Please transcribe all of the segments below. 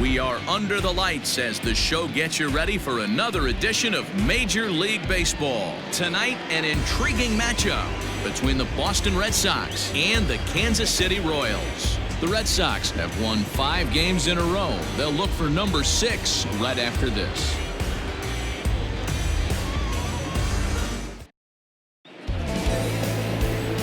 We are under the lights as the show gets you ready for another edition of Major League Baseball. Tonight, an intriguing matchup between the Boston Red Sox and the Kansas City Royals. The Red Sox have won 5 games in a row. They'll look for number 6 right after this.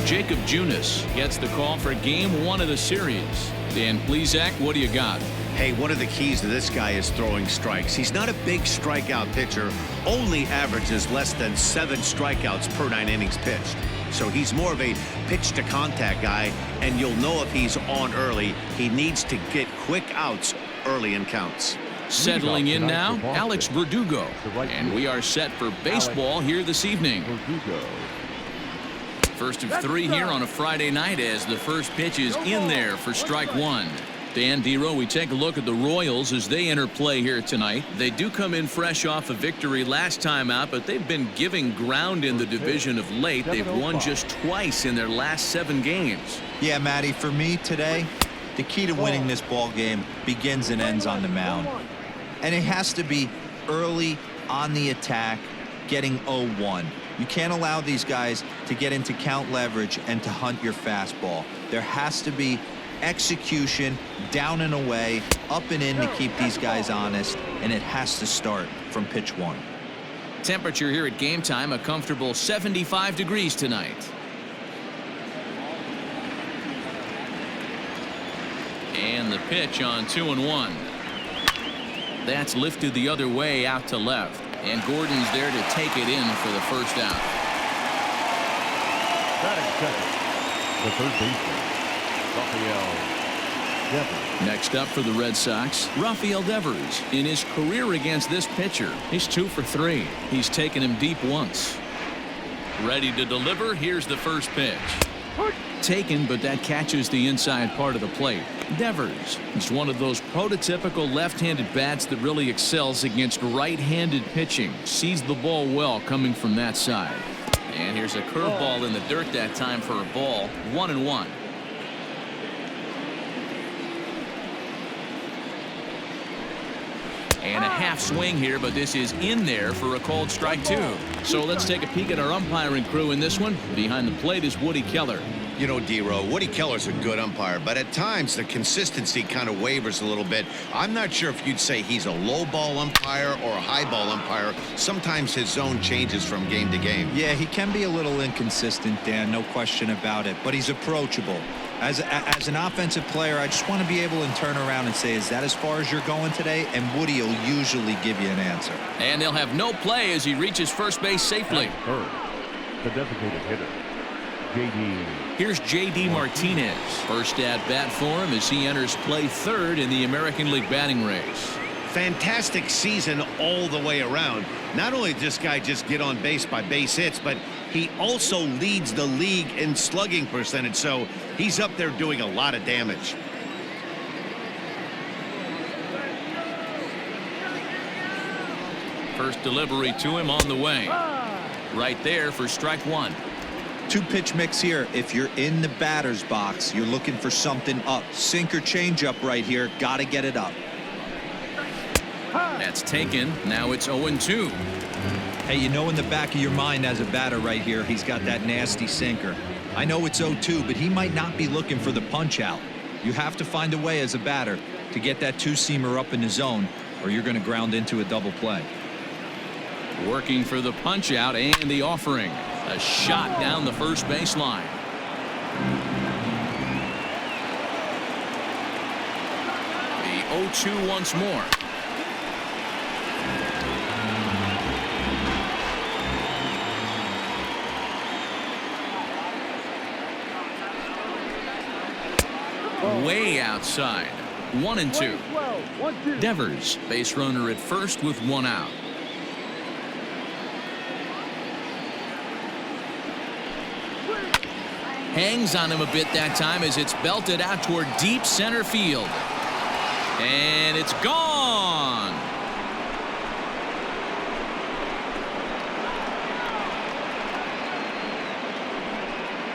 Jacob Junis gets the call for Game 1 of the series. Dan Plesac, what do you got? Hey, one of the keys to this guy is throwing strikes. He's not a big strikeout pitcher, only averages less than 7 strikeouts per 9 innings pitched. So he's more of a pitch to contact guy, and you'll know if he's on early. He needs to get quick outs early in counts. Settling in now, Alex Verdugo. And we are set for baseball here this evening. First of 3 here on a Friday night as the first pitch is in there for strike 1. Dan Dero, we take a look at the Royals as they enter play here tonight. They do come in fresh off a victory last time out, but they've been giving ground in the division of late. They've won just twice in their last 7 games. Yeah, Matty, for me today, the key to winning this ball game begins and ends on the mound. And it has to be early on the attack, getting 0-1. You can't allow these guys to get into count leverage and to hunt your fastball. There has to be execution, down and away, up and in to keep these guys honest, and it has to start from pitch 1. Temperature here at game time, a comfortable 75 degrees tonight. And the pitch on 2-1. That's lifted the other way out to left, and Gordon's there to take it in for the first out. Batting second, the third baseman, Rafael Devers. Next up for the Red Sox, Rafael Devers. In his career against this pitcher, he's 2 for 3. He's taken him deep once. Ready to deliver. Here's the first pitch. Taken, but that catches the inside part of the plate. Devers is one of those prototypical left-handed bats that really excels against right-handed pitching. Sees the ball well coming from that side. And here's a curveball in the dirt that time for a ball. 1-1. And a half swing here, but this is in there for a called strike 2. So let's take a peek at our umpiring crew in this one. Behind the plate is Woody Keller. You know, Dero, Woody Keller's a good umpire, but at times the consistency kind of wavers a little bit. I'm not sure if you'd say he's a low ball umpire or a high ball umpire. Sometimes his zone changes from game to game. Yeah, he can be a little inconsistent, Dan, no question about it, but he's approachable. As an offensive player, I just want to be able to turn around and say, is that as far as you're going today? And Woody will usually give you an answer. And they'll have no play as he reaches first base safely. Third, the designated hitter, J.D. Here's J.D. Martinez. First at bat for him as he enters play third in the American League batting race. Fantastic season all the way around. Not only did this guy just get on base by base hits, but he also leads the league in slugging percentage, so he's up there doing a lot of damage. First delivery to him on the way. Right there for strike 1. 2-pitch mix here. If you're in the batter's box, you're looking for something up. Sinker changeup right here. Got to get it up. That's taken. Now it's 0-2. Hey, you know in the back of your mind as a batter right here, he's got that nasty sinker. I know it's 0-2, but he might not be looking for the punch out. You have to find a way as a batter to get that 2-seamer up in the zone, or you're going to ground into a double play. Working for the punch out and the offering. A shot down the first baseline. The 0-2 once more. Way outside. 1-2. Devers, base runner at first with 1 out. Hangs on him a bit that time as it's belted out toward deep center field. And it's gone.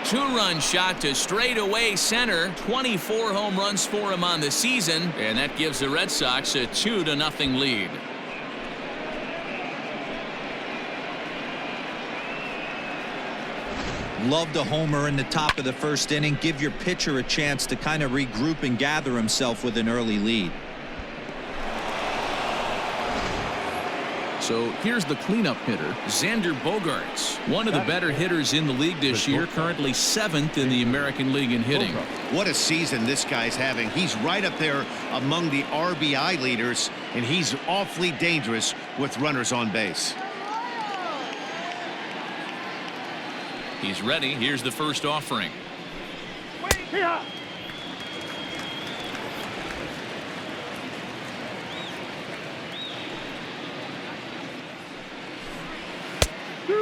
Two-run shot to straightaway center. 24 home runs for him on the season, and that gives the Red Sox a 2-0 lead. Loved a homer in the top of the first inning. Give your pitcher a chance to kind of regroup and gather himself with an early lead. So here's the cleanup hitter, Xander Bogart, one of the better hitters in the league this year, currently 7th in the American League in hitting. What a season this guy's having. He's right up there among the RBI leaders, and he's awfully dangerous with runners on base. He's ready. Here's the first offering.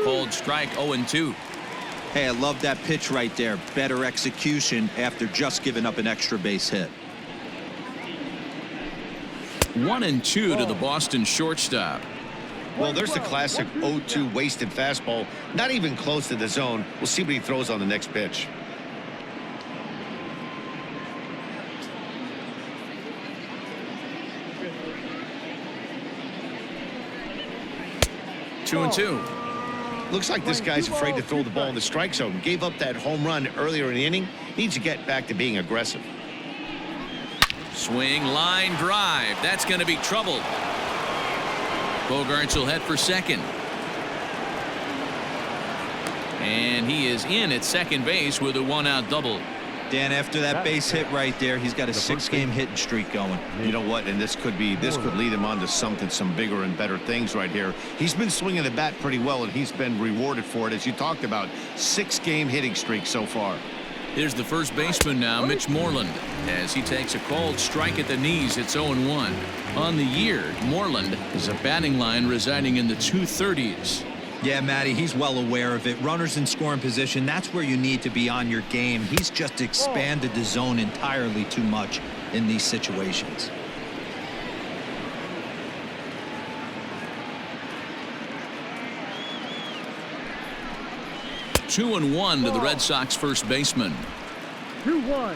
Called strike 0-2. Hey, I love that pitch right there. Better execution after just giving up an extra base hit. 1-2 to the Boston shortstop. Well, there's the classic 0-2 wasted fastball. Not even close to the zone. We'll see what he throws on the next pitch. Two and two. Looks like this guy's afraid to throw the ball in the strike zone. Gave up that home run earlier in the inning. Needs to get back to being aggressive. Swing, line drive. That's going to be trouble. Bogarts will head for second. And he is in at second base with a 1-out double. Dan, after that base hit right there, he's got a 6-game hitting streak going. You know what? And this could lead him on to some bigger and better things right here. He's been swinging the bat pretty well, and he's been rewarded for it, as you talked about. 6-game hitting streak so far. Here's the first baseman now, Mitch Moreland, as he takes a called strike at the knees. It's 0-1. On the year, Moreland is a batting line residing in the 230s. Yeah, Matty, he's well aware of it. Runners in scoring position, that's where you need to be on your game. He's just expanded the zone entirely too much in these situations. Two and one to the Red Sox first baseman. 2-1.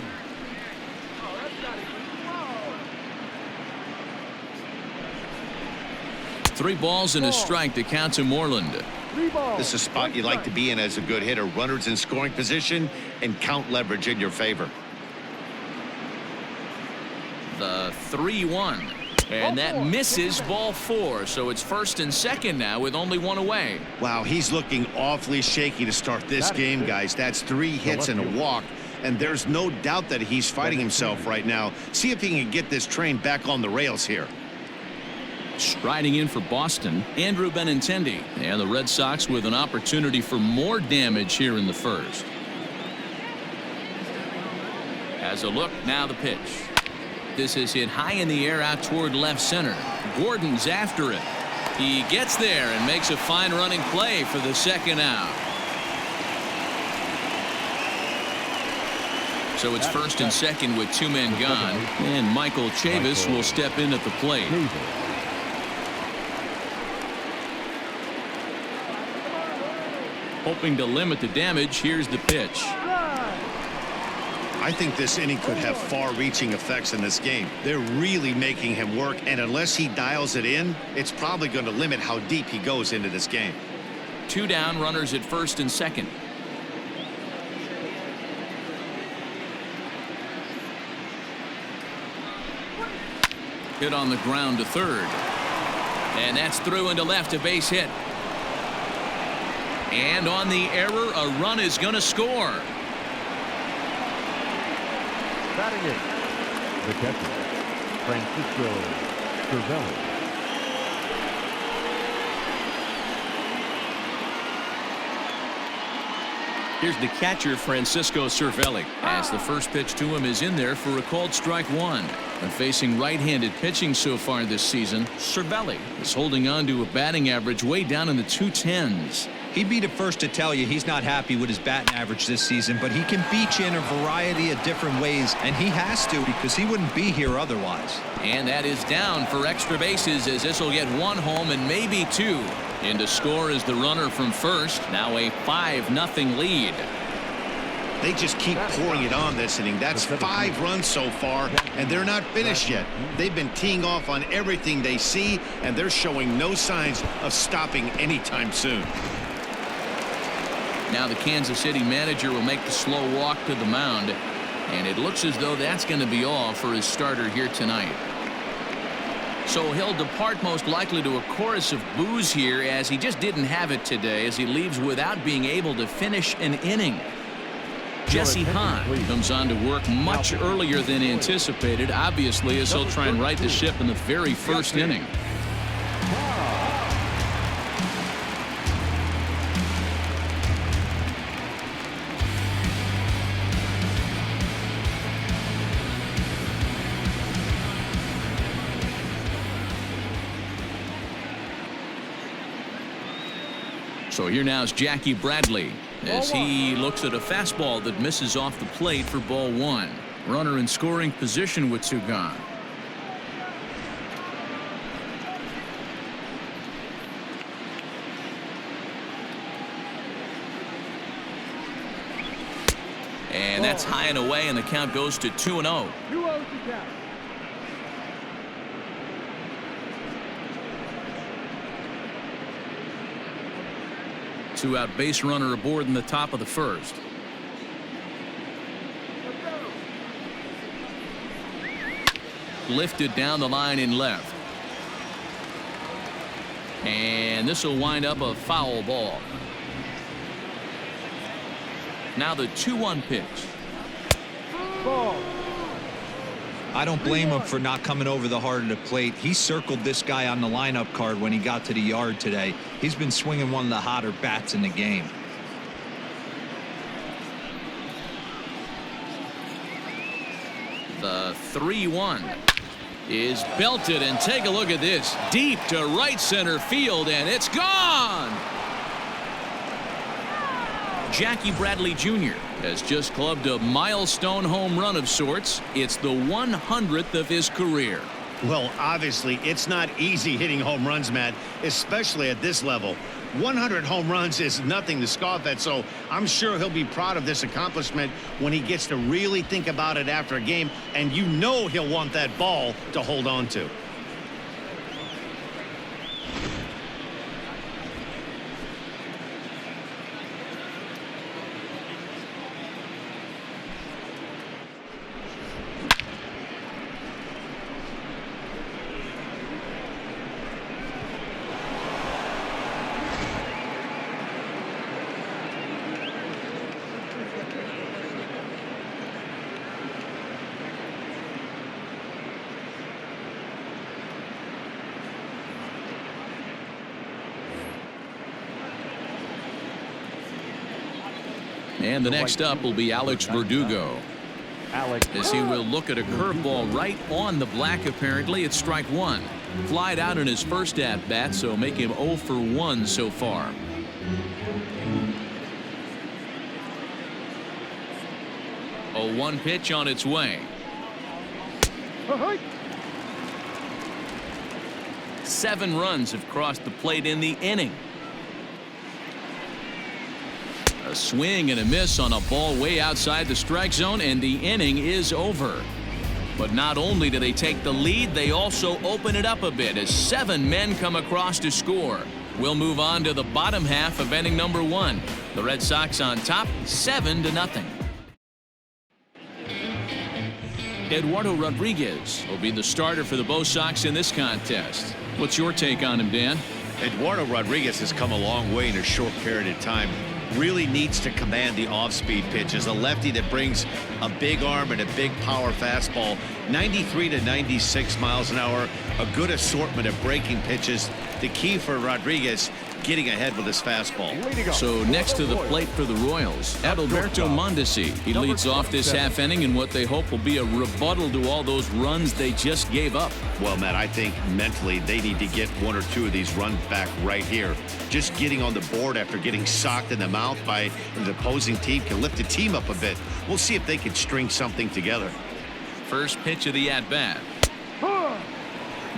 Three balls and a strike to count to Moreland. This is a spot you like to be in as a good hitter. Runners in scoring position and count leverage in your favor. The 3-1. And that misses ball 4. So it's first and second now with only one away. Wow, he's looking awfully shaky to start this game, guys. That's 3 hits and a walk. And there's no doubt that he's fighting himself right now. See if he can get this train back on the rails here. Striding in for Boston, Andrew Benintendi, and the Red Sox with an opportunity for more damage here in the first. As a look, now the pitch. This is hit high in the air out toward left center. Gordon's after it. He gets there and makes a fine running play for the second out. So it's first and second with 2 men gone, and Michael Chavis will step in at the plate. Hoping to limit the damage, here's the pitch. I think this inning could have far-reaching effects in this game. They're really making him work, and unless he dials it in, it's probably going to limit how deep he goes into this game. 2 down, runners at first and second. Hit on the ground to third. And that's through into left, a base hit. And on the error, a run is going to score. Batting it, the catcher, Francisco Cervelli. Here's the catcher, Francisco Cervelli, as the first pitch to him is in there for a called strike 1. And facing right-handed pitching so far this season, Cervelli is holding on to a batting average way down in the 210s. He'd be the first to tell you he's not happy with his batting average this season, but he can beat you in a variety of different ways, and he has to because he wouldn't be here otherwise. And that is down for extra bases, as this will get 1 home and maybe 2. In to score is the runner from first. Now a 5-0 lead. They just keep pouring it on this inning. That's 5 runs so far, and they're not finished yet. They've been teeing off on everything they see, and they're showing no signs of stopping anytime soon. Now the Kansas City manager will make the slow walk to the mound, and it looks as though that's going to be all for his starter here tonight. So he'll depart most likely to a chorus of boos here, as he just didn't have it today, as he leaves without being able to finish an inning. Jesse Hahn comes on to work much earlier than anticipated, obviously, as he'll try and right the ship in the very first inning. So here now is Jackie Bradley as he looks at a fastball that misses off the plate for ball 1. Runner in scoring position with 2 gone. And that's high and away, and the count goes to 2-0. 2-0 to count. Two-out base runner aboard in the top of the first. Lifted down the line in left. And this will wind up a foul ball. Now the 2-1 pitch. Ball. I don't blame him for not coming over the heart of the plate. He circled this guy on the lineup card when he got to the yard today. He's been swinging one of the hotter bats in the game. The 3-1 is belted, and take a look at this. Deep to right center field, and it's gone. Jackie Bradley Jr. has just clubbed a milestone home run of sorts. It's the 100th of his career. Well, obviously, it's not easy hitting home runs, Matt, especially at this level. 100 home runs is nothing to scoff at, so I'm sure he'll be proud of this accomplishment when he gets to really think about it after a game, and you know he'll want that ball to hold on to. And the next up will be Alex Verdugo, as he will look at a curveball right on the black. Apparently it's strike 1. Flied out in his first at bat, so make him 0 for 1 so far. A 1 pitch on its way. 7 runs have crossed the plate in the inning. A swing and a miss on a ball way outside the strike zone, and the inning is over. But not only do they take the lead, they also open it up a bit as 7 men come across to score. We'll move on to the bottom half of inning number 1. The Red Sox on top 7-0. Eduardo Rodriguez will be the starter for the Bo Sox in this contest. What's your take on him, Dan? Eduardo Rodriguez has come a long way in a short period of time. Really needs to command the off-speed pitches. A lefty that brings a big arm and a big power fastball. 93 to 96 miles an hour. A good assortment of breaking pitches. The key for Rodriguez, getting ahead with his fastball. So next to the plate for the Royals, Adalberto Mondesi. He leads off this half inning in what they hope will be a rebuttal to all those runs they just gave up. Well, Matt, I think mentally they need to get 1 or 2 of these runs back right here. Just getting on the board after getting socked in the mouth by the opposing team can lift the team up a bit. We'll see if they can string something together. First pitch of the at-bat.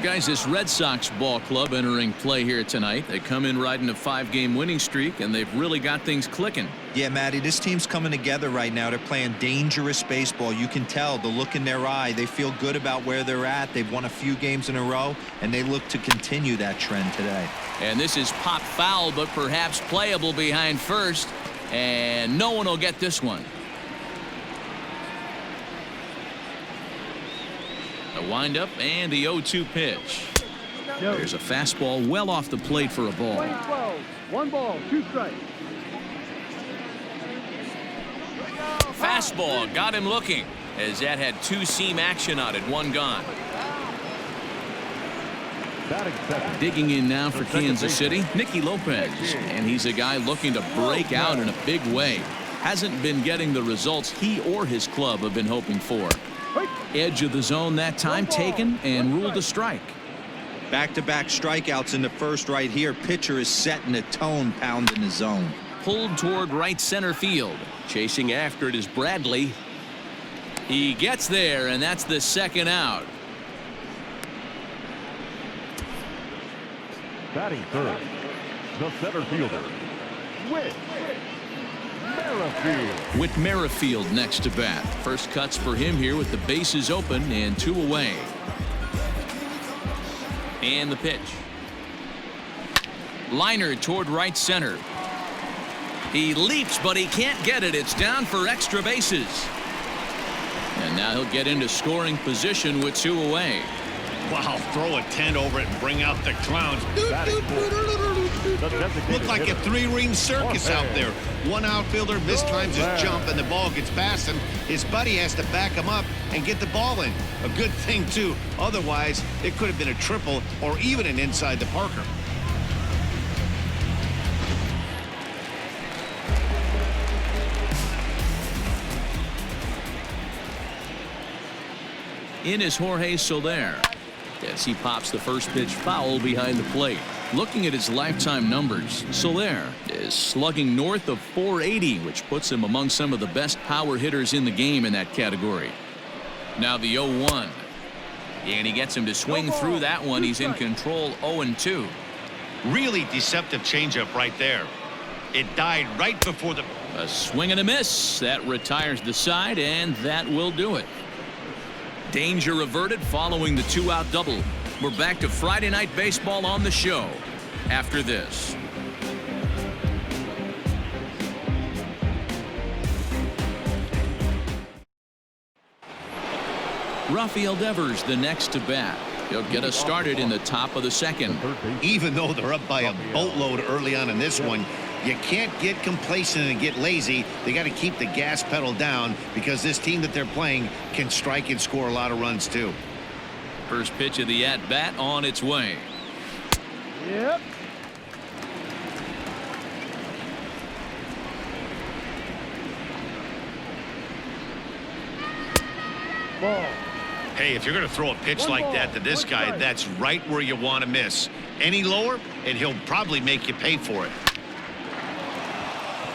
Guys, this Red Sox ball club entering play here tonight. They come in riding a 5-game winning streak, and they've really got things clicking. Yeah, Matty, this team's coming together right now. They're playing dangerous baseball. You can tell the look in their eye. They feel good about where they're at. They've won a few games in a row, and they look to continue that trend today. And this is pop foul, but perhaps playable behind first, and no one will get this one. A windup and the 0-2 pitch. There's a fastball well off the plate for a ball. 12. 1 ball, 2 strikes. Fastball got him looking, as that had 2-seam action on it. 1 gone. Digging in now for Kansas City, Nicky Lopez, and he's a guy looking to break out in a big way. Hasn't been getting the results he or his club have been hoping for. Edge of the zone that time taken and ruled a strike. Back-to-back strikeouts in the first right here. Pitcher is setting the tone, pounding the zone. Pulled toward right center field. Chasing after it is Bradley. He gets there, and that's the 2nd out. Batting third, the center fielder, Whit Merrifield next to bat. First cuts for him here with the bases open and 2 away. And the pitch. Liner toward right center. He leaps, but he can't get it. It's down for extra bases. And now he'll get into scoring position with 2 away. Wow, throw a tent over it and bring out the clowns. Look like a 3-ring circus out there. One outfielder mistimes his jump and the ball gets past him. His buddy has to back him up and get the ball in. A good thing, too. Otherwise, it could have been a triple or even an inside the Parker. In is Jorge Soler, as he pops the first pitch foul behind the plate. Looking at his lifetime numbers, Soler is slugging north of .480, which puts him among some of the best power hitters in the game in that category. Now the 0-1, and he gets him to swing through that one. He's in control. 0-2. Really deceptive changeup right there. It died right before the... A swing and a miss. That retires the side, and that will do it. Danger averted following the 2-out double. We're back to Friday Night Baseball on the show after this. Rafael Devers the next to bat. He'll get us started in the top of the 2nd. Even though they're up by a boatload early on in this one, you can't get complacent and get lazy. They got to keep the gas pedal down because this team that they're playing can strike and score a lot of runs too. First pitch of the at-bat on its way. Yep. Ball. Hey, if you're going to throw a pitch like that to this guy, that's right where you want to miss. Any lower, and he'll probably make you pay for it.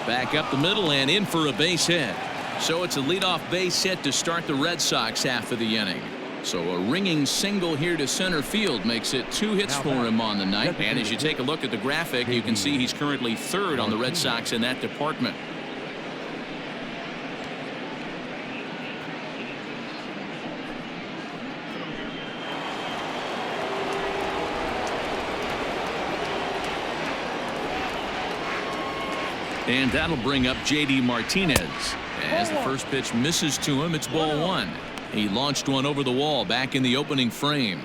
Back up the middle and in for a base hit. So it's a leadoff base hit to start the Red Sox half of the inning. So a ringing single here to center field makes it 2 hits for him on the night. And as you take a look at the graphic, you can see he's currently 3rd on the Red Sox in that department. And that'll bring up J.D. Martinez. As the first pitch misses to him, it's ball 1. He launched one over the wall back in the opening frame.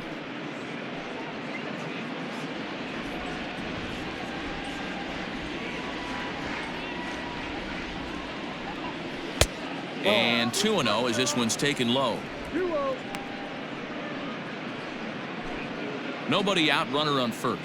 And 2-0 as this one's taken low. 2-0. Nobody out, runner on first.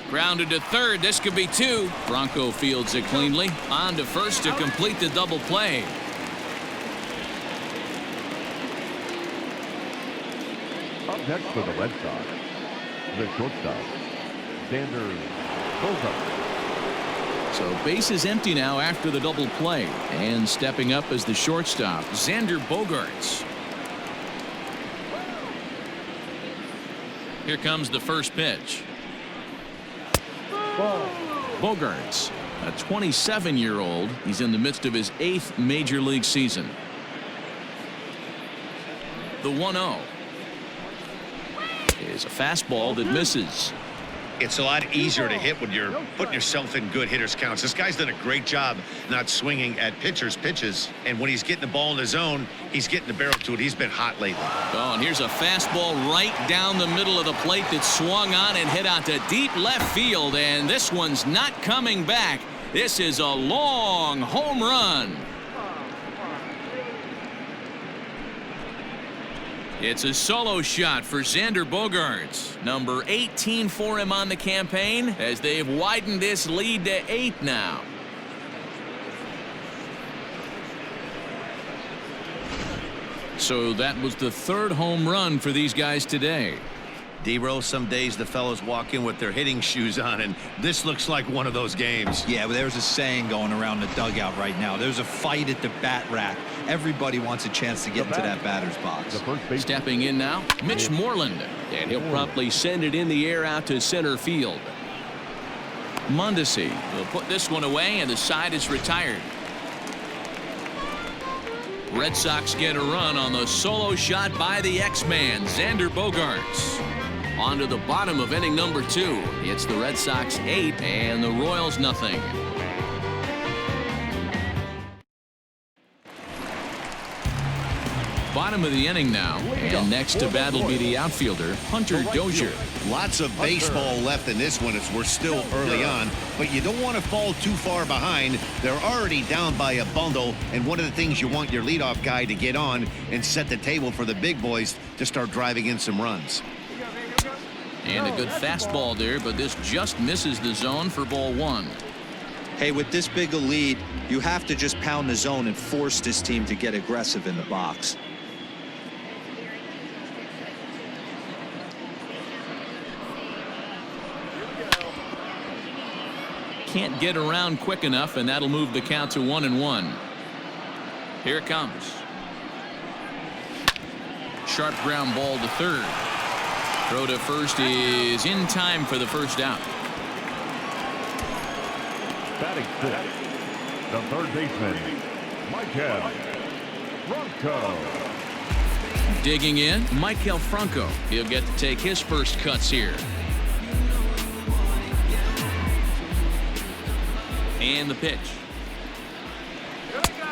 Grounded to third. This could be 2. Bronco fields it cleanly. On to first to complete the double play. Up next for the Red Sox, the shortstop, Xander Bogart. So base is empty now after the double play. And stepping up as the shortstop, Xander Bogart. Here comes the first pitch. Ball. Bogarts, a 27-year-old. He's in the midst of his 8th major league season. The 1-0 is a fastball that misses. It's a lot easier to hit when you're putting yourself in good hitters counts. This guy's done a great job not swinging at pitchers' pitches. And when he's getting the ball in the zone, he's getting the barrel to it. He's been hot lately. Oh, and here's a fastball right down the middle of the plate that swung on and hit out to deep left field. And this one's not coming back. This is a long home run. It's a solo shot for Xander Bogart, number 18 for him on the campaign, as they've widened this lead to 8 now. So that was the 3rd home run for these guys today. D-Rose, some days the fellows walk in with their hitting shoes on, and this looks like one of those games. Yeah, but there's a saying going around the dugout right now. There's a fight at the bat rack. Everybody wants a chance to get into that batter's box. Stepping in now, Mitch Moreland, and he'll promptly send it in the air out to center field. Mondesi will put this one away, and the side is retired. Red Sox get a run on the solo shot by the X-Man, Xander Bogarts. On to the bottom of inning number 2. It's the Red Sox 8 and the Royals nothing. Bottom of the inning now, and next to bat will be the outfielder, Hunter Dozier. Lots of baseball left in this one as we're still early on, but you don't want to fall too far behind. They're already down by a bundle, and one of the things you want your leadoff guy to get on and set the table for the big boys to start driving in some runs. And a good fastball there, but this just misses the zone for ball 1. Hey, with this big a lead, you have to just pound the zone and force this team to get aggressive in the box. Can't get around quick enough, and that'll move the count to 1-1. Here it comes. Sharp ground ball to third. Throw to first is in time for the first out. Batting 6, the third baseman, Michael Franco. Digging in, Michael Franco. He'll get to take his first cuts here. And the pitch.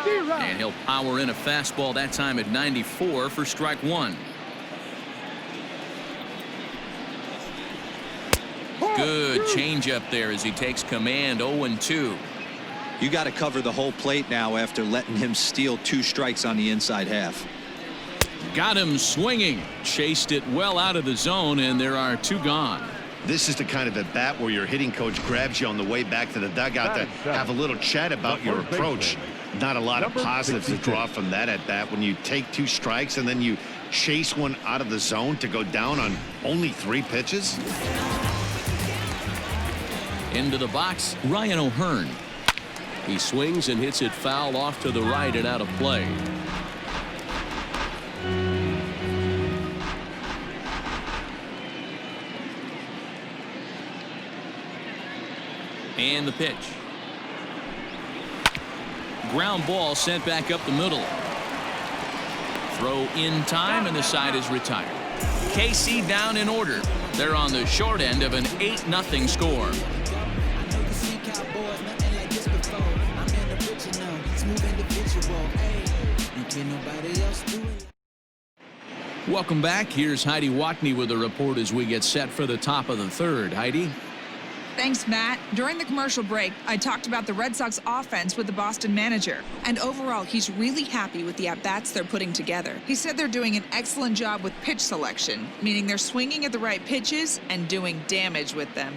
And he'll power in a fastball, that time at 94 for strike 1. Good changeup there as he takes command. 0-2. You got to cover the whole plate now after letting him steal 2 strikes on the inside half. Got him swinging. Chased it well out of the zone, and there are 2 gone. This is the kind of at bat where your hitting coach grabs you on the way back to the dugout to have a little chat about your approach. Not a lot of positives to draw from that at bat when you take 2 strikes and then you chase one out of the zone to go down on only 3 pitches. Into the box, Ryan O'Hearn. He swings and hits it foul off to the right and out of play. And the pitch. Ground ball sent back up the middle. Throw in time, and the side is retired. KC down in order. They're on the short end of an 8-0 score. Welcome back. Here's Heidi Watney with a report as we get set for the top of the 3rd. Heidi? Thanks, Matt. During the commercial break, I talked about the Red Sox offense with the Boston manager. And overall, he's really happy with the at-bats they're putting together. He said they're doing an excellent job with pitch selection, meaning they're swinging at the right pitches and doing damage with them.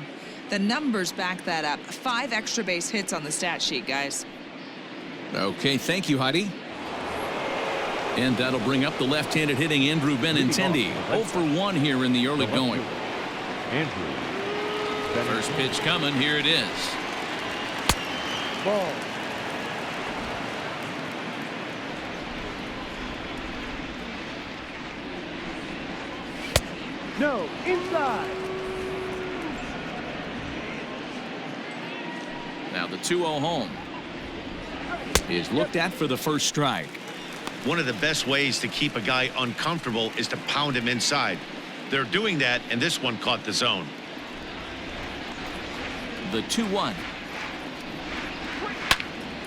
The numbers back that up. 5 extra base hits on the stat sheet, guys. Okay, thank you, Heidi. And that'll bring up the left-handed hitting Andrew Benintendi. 0 for 1 here in the early going. Andrew. First pitch coming. Here it is. Ball. No, inside. Now the 2-0 home is looked at for the first strike. One of the best ways to keep a guy uncomfortable is to pound him inside. They're doing that, and this one caught the zone. The 2-1.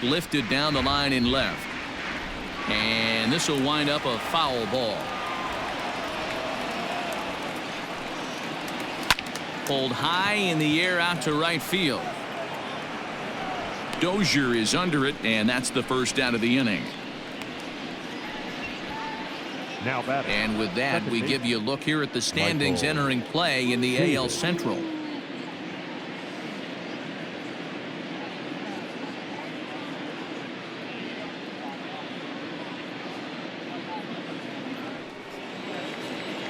Lifted down the line in left. And this will wind up a foul ball. Pulled high in the air out to right field. Dozier is under it, and that's the first out of the inning. Now batting. And with that, we give you a look here at the standings entering play in the AL Central.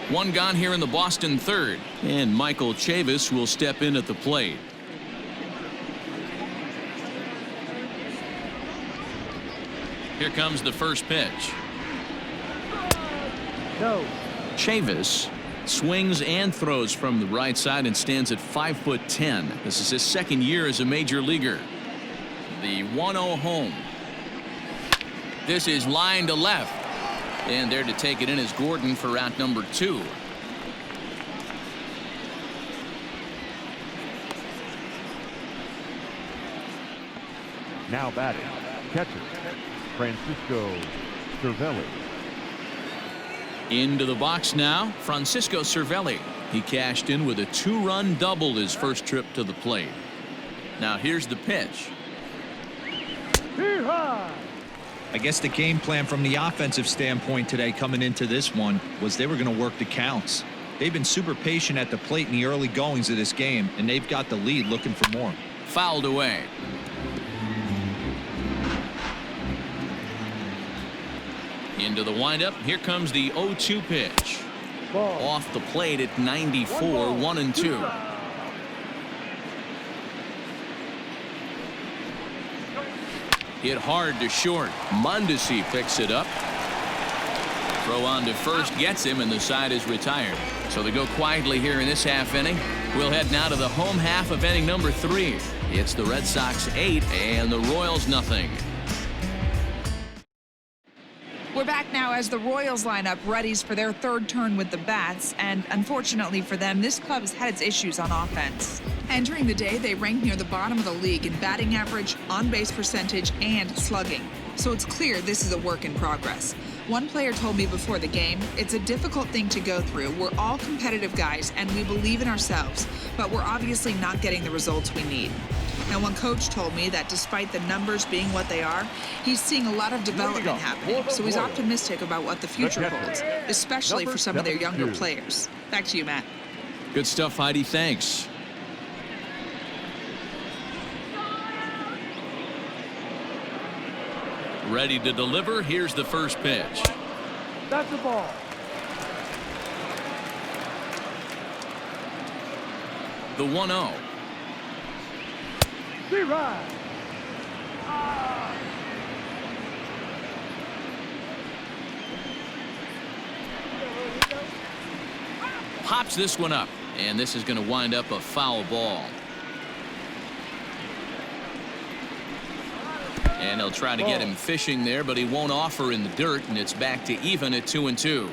One gone here in the Boston third, and Michael Chavis will step in at the plate. Here comes the first pitch. No. Chavis swings and throws from the right side and stands at 5'10". This is his second year as a major leaguer. The 1-0 home. This is line to left. And there to take it in is Gordon for out number 2. Now batting. Catcher. Francisco Cervelli. Into the box now, Francisco Cervelli. He cashed in with a 2-run double his first trip to the plate. Now here's the pitch. Too high. I guess the game plan from the offensive standpoint today coming into this one was they were going to work the counts. They've been super patient at the plate in the early goings of this game, and they've got the lead looking for more. Fouled away. Into the windup. Here comes the 0-2 pitch. Ball. Off the plate at 94, 1-2. Hit hard to short. Mondesi picks it up. Throw on to first gets him, and the side is retired. So they go quietly here in this half inning. We'll head now to the home half of inning number 3. It's the Red Sox 8 and the Royals nothing. We're back now as the Royals line up readies for their third turn with the bats, and unfortunately for them, this club has had its issues on offense. Entering the day, they ranked near the bottom of the league in batting average, on-base percentage, and slugging. So it's clear this is a work in progress. One player told me before the game, it's a difficult thing to go through. We're all competitive guys, and we believe in ourselves, but we're obviously not getting the results we need. Now, one coach told me that despite the numbers being what they are, he's seeing a lot of development happening, so he's optimistic about what the future holds, especially for some of their younger players. Back to you, Matt. Good stuff, Heidi. Thanks. Ready to deliver. Here's the first pitch. That's the ball. The 1-0. Be right. Pops this one up, and this is going to wind up a foul ball. And they'll try to get him fishing there, but he won't offer in the dirt, and it's back to even at 2-2.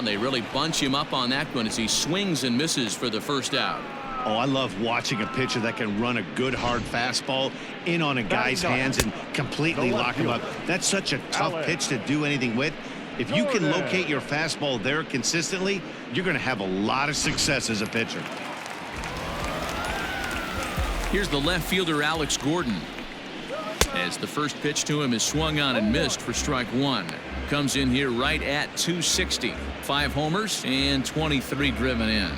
They really bunch him up on that one as he swings and misses for the first out. Oh, I love watching a pitcher that can run a good hard fastball in on a guy's hands and completely lock him up. That's such a tough pitch to do anything with. If you can locate your fastball there consistently, you're going to have a lot of success as a pitcher. Here's the left fielder, Alex Gordon. As the first pitch to him is swung on and missed for strike 1. Comes in here right at 260. 5 homers and 23 driven in.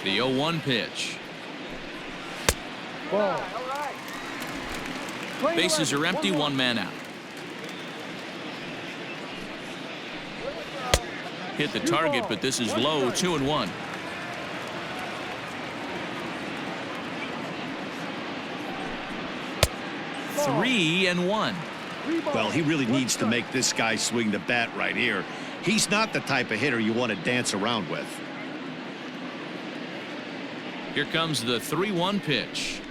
The 0-1 pitch. Ball. Bases are empty, 1 man out. Hit the target, but this is low, 2-1. 3-1. Well, he really needs to make this guy swing the bat right here. He's not the type of hitter you want to dance around with. Here comes the 3-1 pitch.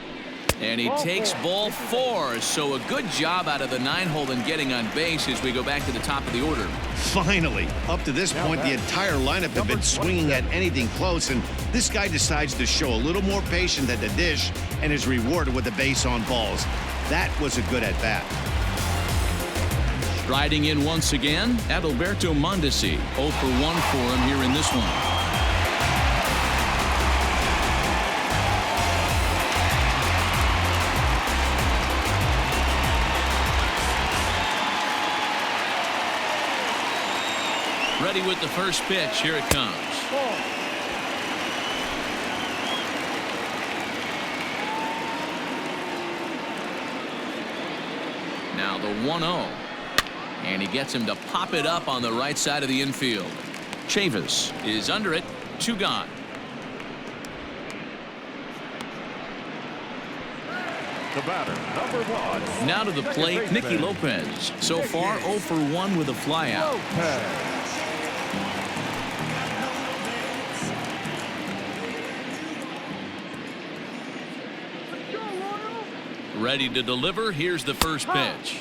And he takes ball 4. So a good job out of the 9-hole in getting on base as we go back to the top of the order. Finally, up to this point, the entire lineup have been swinging at anything close, and this guy decides to show a little more patience at the dish and is rewarded with a base on balls. That was a good at-bat. Striding in once again, Adalberto Mondesi. 0 for 1 for him here in this one. Ready with the first pitch. Here it comes. Now the 1-0. And he gets him to pop it up on the right side of the infield. Chavis is under it. 2 gone. The batter, number 1. Now to the plate, Nicky Lopez. So far 0 for 1 with a flyout. Ready to deliver. Here's the first pitch.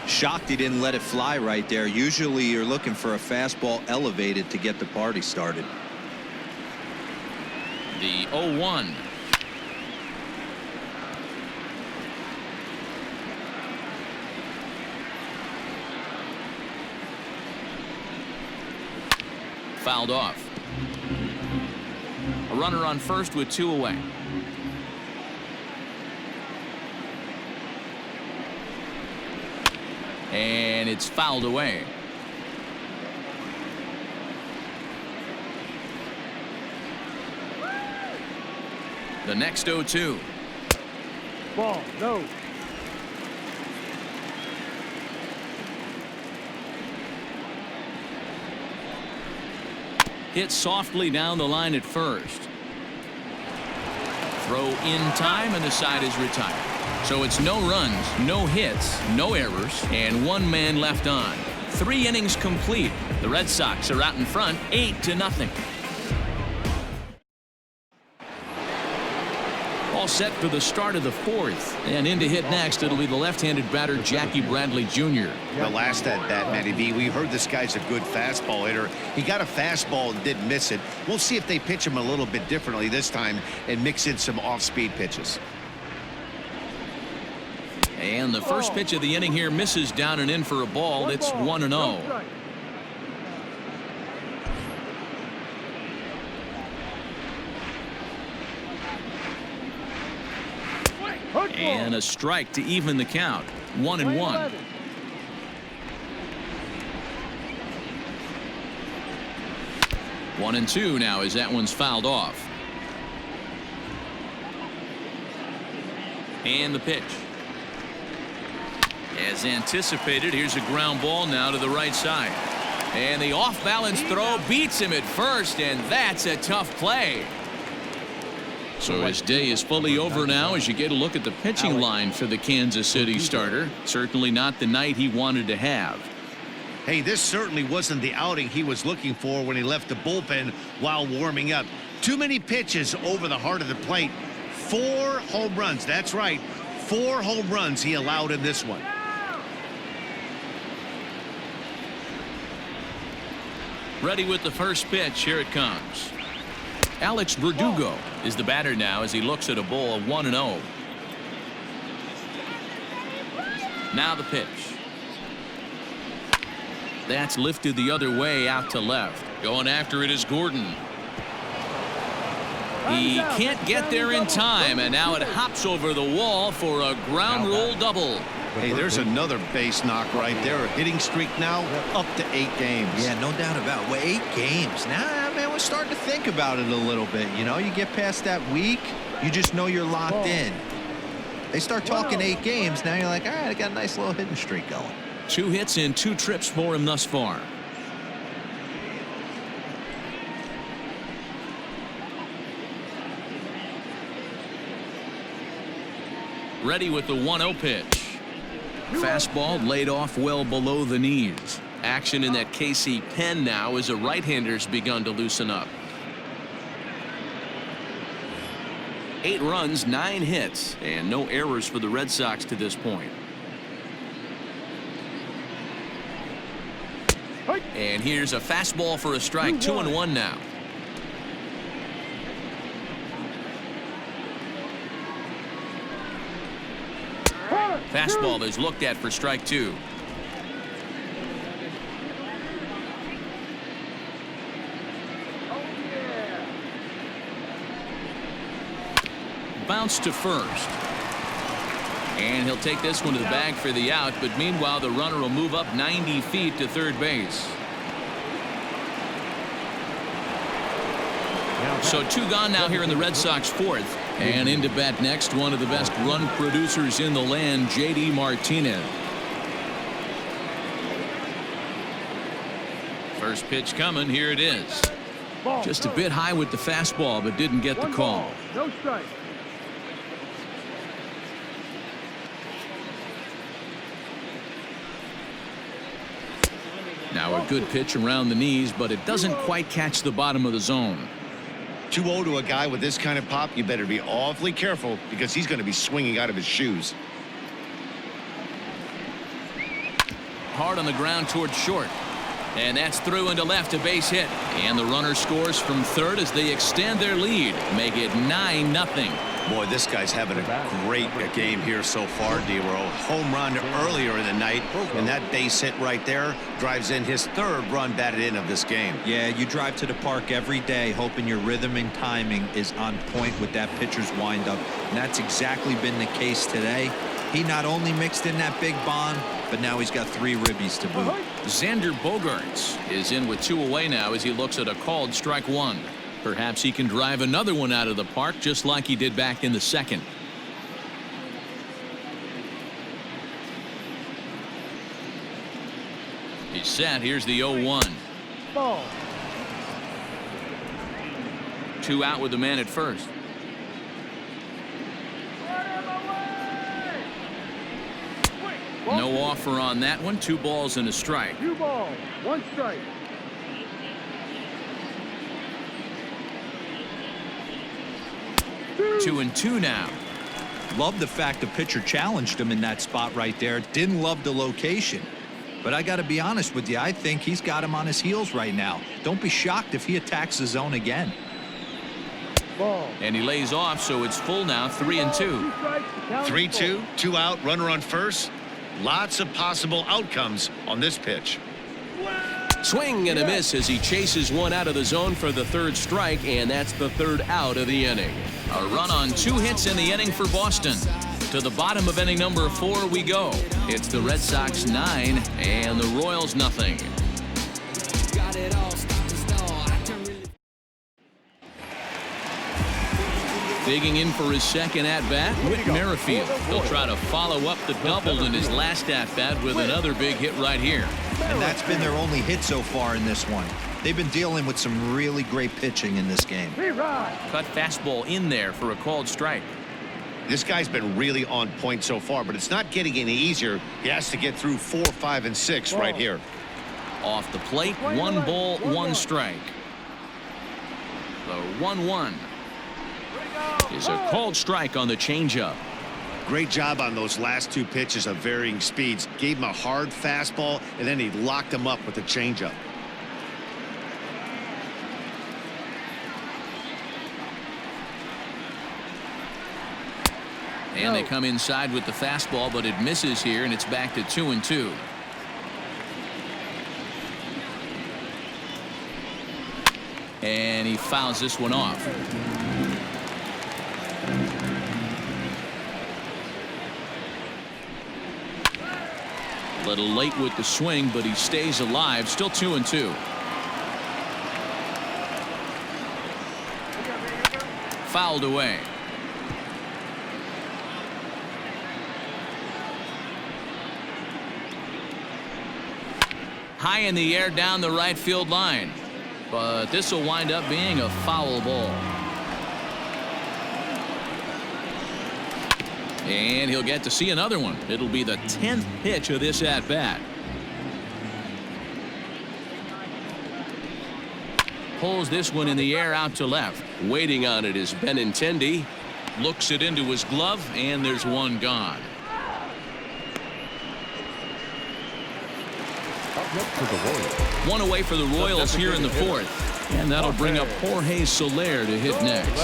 Shocked he didn't let it fly right there. Usually you're looking for a fastball elevated to get the party started. The 0-1. Fouled off. A runner on first with 2 away. And it's fouled away. The next 0-2. Ball, no. Hit softly down the line at first. Throw in time, and the side is retired. So it's no runs, no hits, no errors, and 1 man left on. 3 innings complete. The Red Sox are out in front, 8-0. All set for the start of the 4th. And in to hit next, it'll be the left-handed batter, Jackie Bradley Jr. The last at bat, Matty V, we heard this guy's a good fastball hitter. He got a fastball and didn't miss it. We'll see if they pitch him a little bit differently this time and mix in some off-speed pitches. And the first pitch of the inning here misses down and in for a ball. It's 1-0. And a strike to even the count. 1-1. One and 2 now as that one's fouled off. And the pitch. As anticipated, here's a ground ball now to the right side. And the off-balance throw beats him at first, and that's a tough play. So his day is fully over now as you get a look at the pitching line for the Kansas City starter. Certainly not the night he wanted to have. Hey, this certainly wasn't the outing he was looking for when he left the bullpen while warming up. Too many pitches over the heart of the plate. 4 home runs. That's right. 4 home runs he allowed in this one. Ready with the first pitch. Here it comes. Alex Verdugo is the batter now as he looks at a ball of 1-0. Now the pitch. That's lifted the other way out to left. Going after it is Gordon. He can't get there in time, and now it hops over the wall for a ground rule double. Hey, there's another base knock right there. A hitting streak now up to 8 games. Yeah, no doubt about it. Well, 8 games. Now, man, we're starting to think about it a little bit. You know, you get past that week, you just know you're locked in. They start talking 8 games, now you're like, all right, I got a nice little hitting streak going. 2 hits and 2 trips for him thus far. Ready with the 1-0 pitch. Fastball laid off well below the knees. Action in that KC pen now as a right-hander's begun to loosen up. 8 runs, 9 hits, and no errors for the Red Sox to this point. And here's a fastball for a strike. 2-1 now. Fastball is looked at for strike 2. Bounce to first. And he'll take this one to the bag for the out, but meanwhile the runner will move up 90 feet to third base. So 2 gone now here in the Red Sox 4th. And into bat next, one of the best run producers in the land, J.D. Martinez. First pitch coming. Here it is. Just a bit high with the fastball, but didn't get the call. No strike. Now a good pitch around the knees, but it doesn't quite catch the bottom of the zone. 2-0 to a guy with this kind of pop, you better be awfully careful because he's going to be swinging out of his shoes. Hard on the ground towards short. And that's through into left, a base hit. And the runner scores from third as they extend their lead, make it 9-0. Boy, this guy's having a great game here so far, D-Row. Home run earlier in the night, and that base hit right there drives in his 3rd run batted in of this game. Yeah, you drive to the park every day hoping your rhythm and timing is on point with that pitcher's windup, and that's exactly been the case today. He not only mixed in that big bomb, but now he's got 3 ribbies to boot. Xander Bogart is in with 2 away now as he looks at a called strike 1. Perhaps he can drive another one out of the park just like he did back in the 2nd. He's set. Here's the 0-1. Ball. 2 out with the man at first. No offer on that one. 2 balls and a strike. 2 balls, 1 strike. Two and 2 now. Love the fact the pitcher challenged him in that spot right there. Didn't love the location. But I got to be honest with you, I think he's got him on his heels right now. Don't be shocked if he attacks the zone again. Ball. And he lays off, so it's full now, 3-2. 3-2, 2 out, runner on first. Lots of possible outcomes on this pitch. Swing and a miss as he chases one out of the zone for the 3rd strike, and that's the 3rd out of the inning. A run on 2 hits in the inning for Boston. To the bottom of inning number 4 we go. It's the Red Sox 9 and the Royals nothing. Digging in for his 2nd at-bat, Whit Merrifield. He'll try to follow up the double in his last at-bat with another big hit right here. And that's been their only hit so far in this one. They've been dealing with some really great pitching in this game. Cut fastball in there for a called strike. This guy's been really on point so far, but it's not getting any easier. He has to get through 4, 5, and 6 right here. Off the plate, 1 ball, 1 strike. The 1-1 is a called strike on the changeup. Great job on those last 2 pitches of varying speeds. Gave him a hard fastball, and then he locked him up with the changeup. And they come inside with the fastball, but it misses here, and it's back to 2-2. And he fouls this one off. A little late with the swing, but he stays alive. Still 2-2. Fouled away. High in the air down the right field line. But this will wind up being a foul ball. And he'll get to see another one. It'll be the 10th pitch of this at-bat. Pulls this one in the air out to left. Waiting on it is Benintendi. Looks it into his glove, and there's one gone. Up next for the Royals. One away for the Royals here in the fourth. And that'll bring up Jorge Soler to hit next.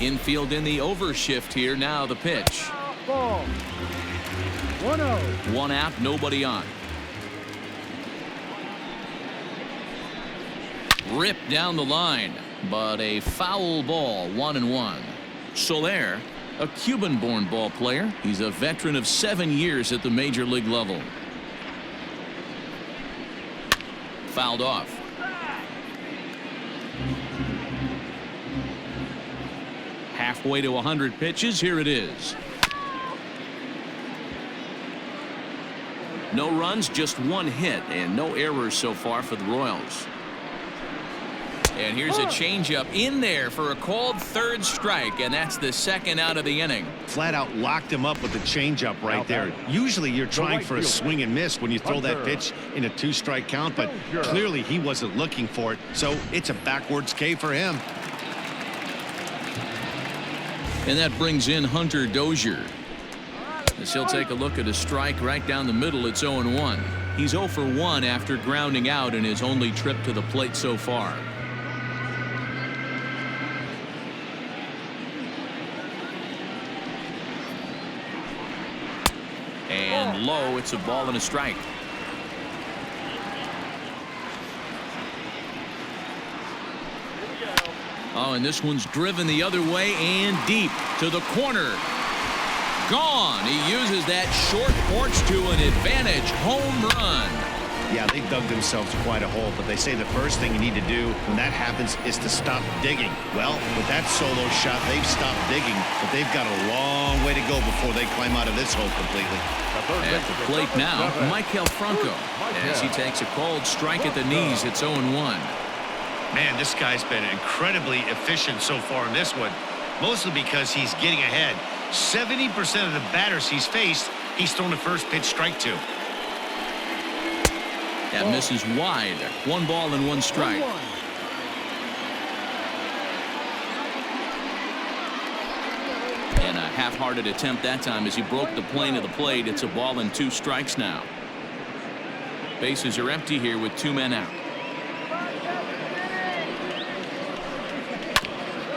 Infield in the overshift here. Now the pitch. Ball. 1-0. One out, nobody on. Ripped down the line, but a foul ball. 1-1. Soler, a Cuban-born ball player. He's a veteran of 7 years at the major league level. Fouled off. Halfway to 100 pitches. Here it is. No runs, just one hit, and no errors so far for the Royals. And here's a changeup in there for a called third strike, and that's the second out of the inning. Flat out locked him up with the changeup right there. Usually you're trying for a swing and miss when you throw that pitch in a 2-strike count, but clearly he wasn't looking for it, so it's a backwards K for him. And that brings in Hunter Dozier. As he'll take a look at a strike right down the middle. It's 0-1. He's 0 for 1 after grounding out in his only trip to the plate so far. And low, it's a ball and a strike. Oh, and this one's driven the other way and deep to the corner. Gone. He uses that short porch to an advantage home run. Yeah, they dug themselves quite a hole, but they say the first thing you need to do when that happens is to stop digging. Well, with that solo shot, they've stopped digging, but they've got a long way to go before they climb out of this hole completely. At the plate now, Michael Franco, as he takes a called strike at the knees. It's 0-1. Man, this guy's been incredibly efficient so far in this one, mostly because he's getting ahead. 70% of the batters he's faced, he's thrown the first pitch strike to. That misses wide. 1 ball and 1 strike. And a half-hearted attempt that time as he broke the plane of the plate. It's a ball and 2 strikes now. Bases are empty here with 2 men out.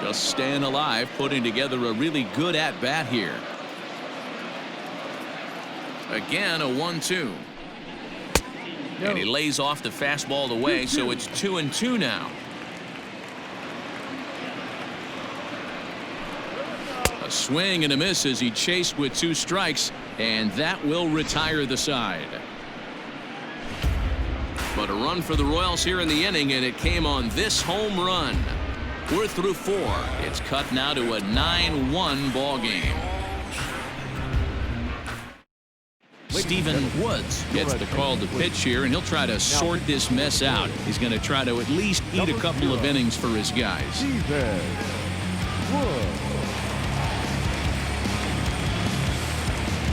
Just staying alive, putting together a really good at-bat here. Again, a 1-2. And he lays off the fastball away, so it's 2-2 now. A swing and a miss as he chased with 2 strikes, and that will retire the side. But a run for the Royals here in the inning, and it came on this home run. We're through 4. It's cut now to a 9-1 ball game. Steven Woods gets the call to pitch here, and he'll try to sort this mess out. He's going to try to at least eat a couple of innings for his guys.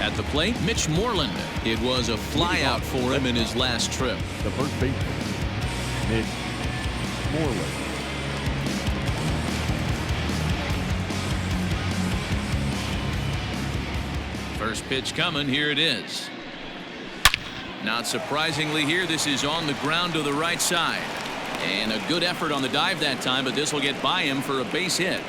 At the plate, Mitch Moreland. It was a flyout for him in his last trip. The first baseman, Mitch Moreland. First pitch coming. Here it is. Not surprisingly here, this is on the ground to the right side. And a good effort on the dive that time, but this will get by him for a base hit.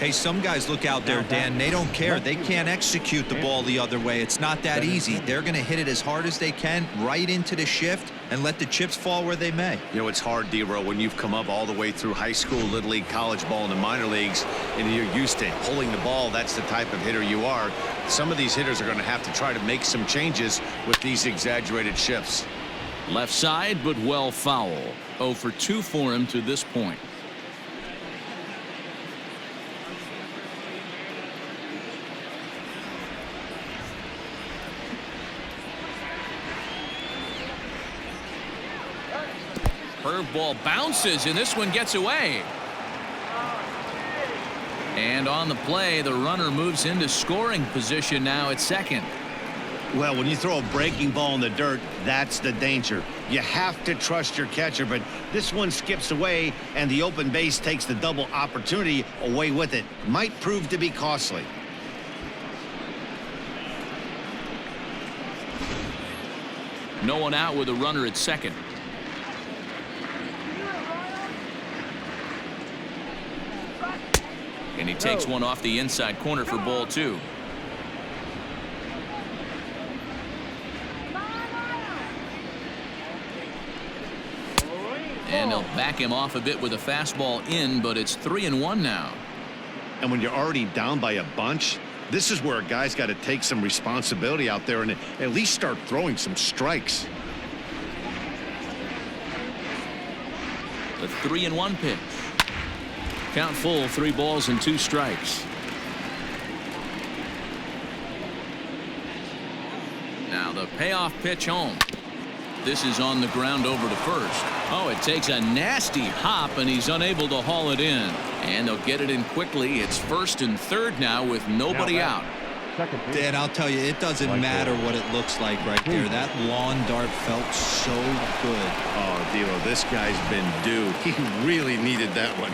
Hey, some guys look out there, Dan. They don't care. They can't execute the ball the other way. It's not that easy. They're going to hit it as hard as they can right into the shift and let the chips fall where they may. You know, it's hard, D-Row, when you've come up all the way through high school, little league, college ball, and the minor leagues, and you're used to pulling the ball. That's the type of hitter you are. Some of these hitters are going to have to try to make some changes with these exaggerated shifts. Left side, but well foul. 0 for 2 for him to this point. Curveball bounces, and this one gets away. And on the play, the runner moves into scoring position now at second. Well, when you throw a breaking ball in the dirt, that's the danger. You have to trust your catcher, but this one skips away, and the open base takes the double opportunity away with it. Might prove to be costly. No one out with a runner at second. And he takes one off the inside corner for ball 2. And they'll back him off a bit with a fastball in, but it's 3-1 now. And when you're already down by a bunch, this is where a guy's got to take some responsibility out there and at least start throwing some strikes. The 3-1 pitch. Count full, 3 balls and 2 strikes. Now the payoff pitch home. This is on the ground over to first. Oh, it takes a nasty hop, and he's unable to haul it in. And they'll get it in quickly. It's first and third now with nobody out. Dan, I'll tell you, it doesn't matter what it looks like right there. That lawn dart felt so good. Oh, D'Lo, this guy's been due. He really needed that one.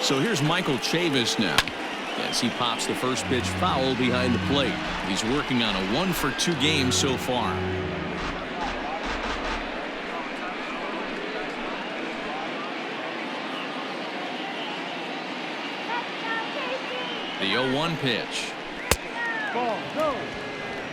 So here's Michael Chavis now, as he pops the first pitch foul behind the plate. He's working on a 1-for-2 game so far. The 0-1 pitch. Ball, go.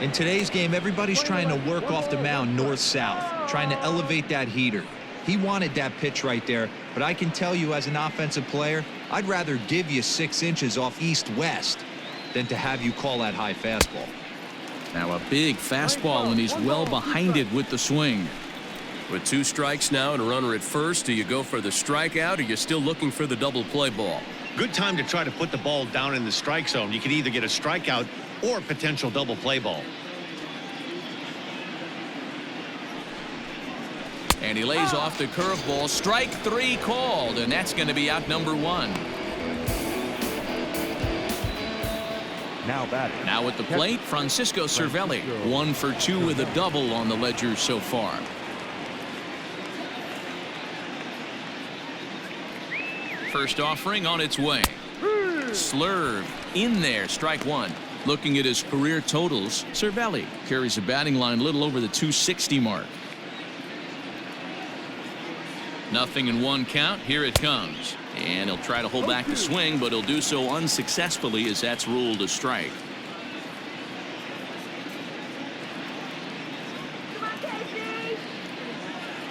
In today's game, everybody's trying to work off the mound north-south, trying to elevate that heater. He wanted that pitch right there, but I can tell you as an offensive player, I'd rather give you 6 inches off east-west than to have you call that high fastball. Now a big fastball, and he's well behind it with the swing. With 2 strikes now and a runner at first, do you go for the strikeout, or you're still looking for the double play ball? Good time to try to put the ball down in the strike zone. You can either get a strikeout or a potential double play ball. And he lays off the curveball. Strike 3 called, and that's going to be out number 1. Now batting. Now at the plate, Francisco Cervelli. 1 for 2 with a double on the ledger so far. First offering on its way. Slurve in there, strike 1. Looking at his career totals, Cervelli carries a batting line a little over the 260 mark. Nothing in 1 count. Here it comes. And he'll try to hold back the swing, but he'll do so unsuccessfully as that's ruled a strike.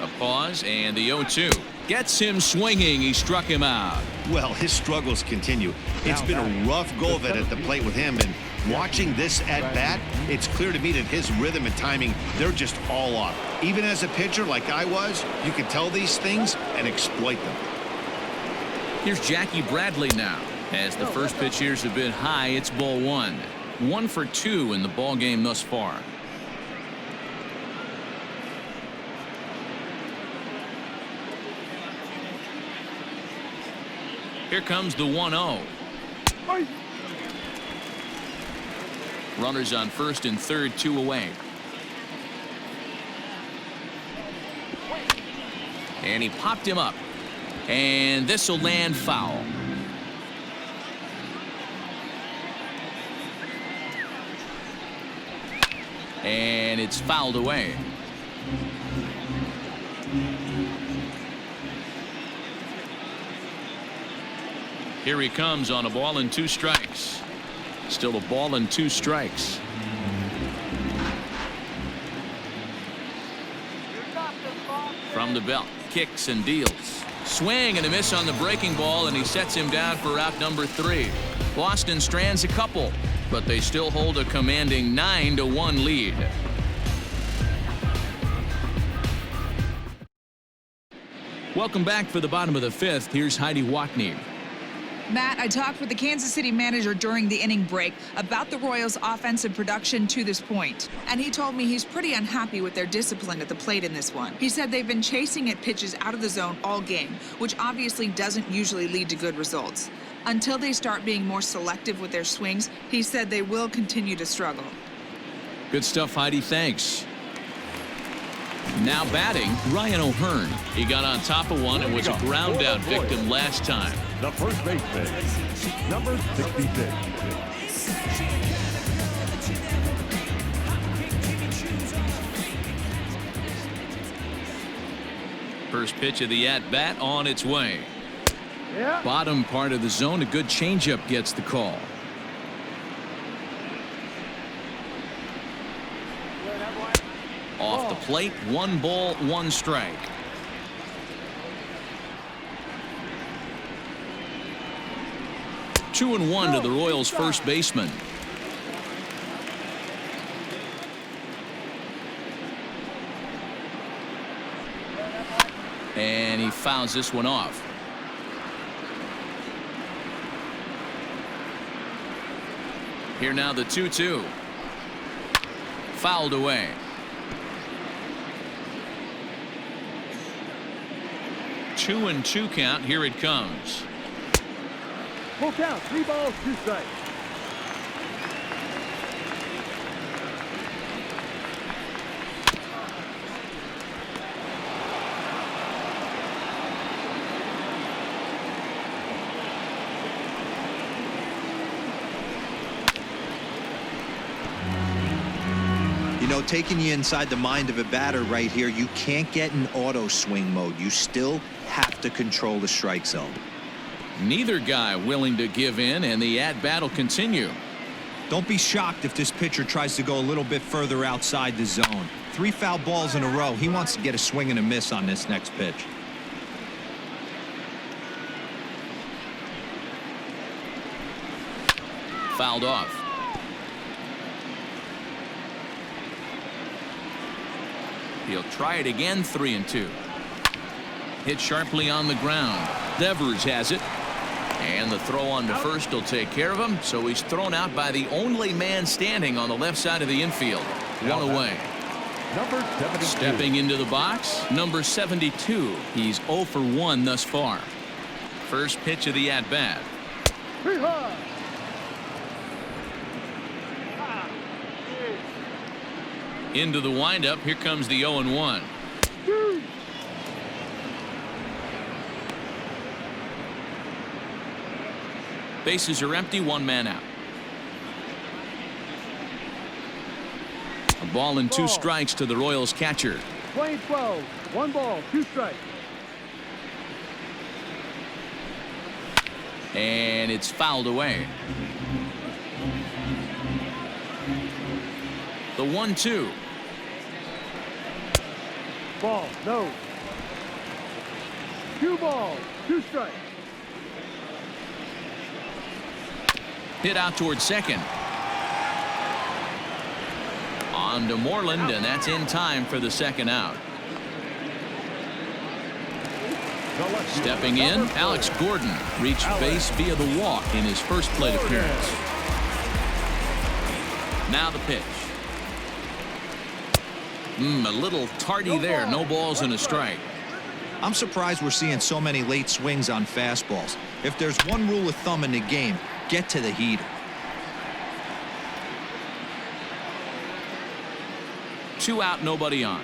A pause, and the 0-2. Gets him swinging. He struck him out. Well, his struggles continue. It's been a rough go of it at the plate with him, and watching this at bat, it's clear to me that his rhythm and timing, they're just all off. Even as a pitcher like I was, you can tell these things and exploit them. Here's Jackie Bradley now. As the first pitch here's a bit high, it's ball 1. 1 for 2 in the ball game thus far. Here comes the 1-0. Runners on first and third, 2 away. And he popped him up. And this will land foul. And it's fouled away. Here he comes on a ball and 2 strikes. Still a ball and 2 strikes. From the belt, kicks and deals. Swing and a miss on the breaking ball, and he sets him down for out number 3. Boston strands a couple, but they still hold a commanding 9-1 lead. Welcome back for the bottom of the 5th. Here's Heidi Watney. Matt, I talked with the Kansas City manager during the inning break about the Royals' offensive production to this point, and he told me he's pretty unhappy with their discipline at the plate in this one. He said they've been chasing at pitches out of the zone all game, which obviously doesn't usually lead to good results. Until they start being more selective with their swings, he said they will continue to struggle. Good stuff, Heidi. Thanks. Now batting, Ryan O'Hearn. He got on top of one and was a ground out victim last time. The first baseman, number 66. First pitch of the at-bat on its way. Yeah. Bottom part of the zone, a good changeup gets the call. Off the plate, 1 ball, 1 strike. Two and one to the Royals' first baseman. And he fouls this one off. Here now the 2-2. Fouled away. 2-2 count. Here it comes. Full count. 3 balls, 2 strikes. You know, taking you inside the mind of a batter right here, you can't get in auto swing mode. You still have to control the strike zone. Neither guy willing to give in, and the at-bat will continue. Don't be shocked if this pitcher tries to go a little bit further outside the zone. 3 foul balls in a row. He wants to get a swing and a miss on this next pitch. Fouled off. He'll try it again. 3-2. Hit sharply on the ground. Devers has it. And the throw on to first will take care of him. So he's thrown out by the only man standing on the left side of the infield. One away. Number 72. Stepping into the box, number 72. He's 0 for 1 thus far. First pitch of the at-bat. Into the windup. Here comes the 0-1. Bases are empty. 1 man out. A ball and 2 strikes to the Royals catcher. 20-12. 1 ball, 2 strikes. And it's fouled away. The 1-2. Ball, no. 2 balls, 2 strikes. Hit out towards second. On to Moreland, and that's in time for the second out. Stepping in, Alex Gordon reached base via the walk in his first plate appearance. Now the pitch. A little tardy there. No balls and a strike. I'm surprised we're seeing so many late swings on fastballs. If there's one rule of thumb in the game, get to the heater. 2 out, nobody on.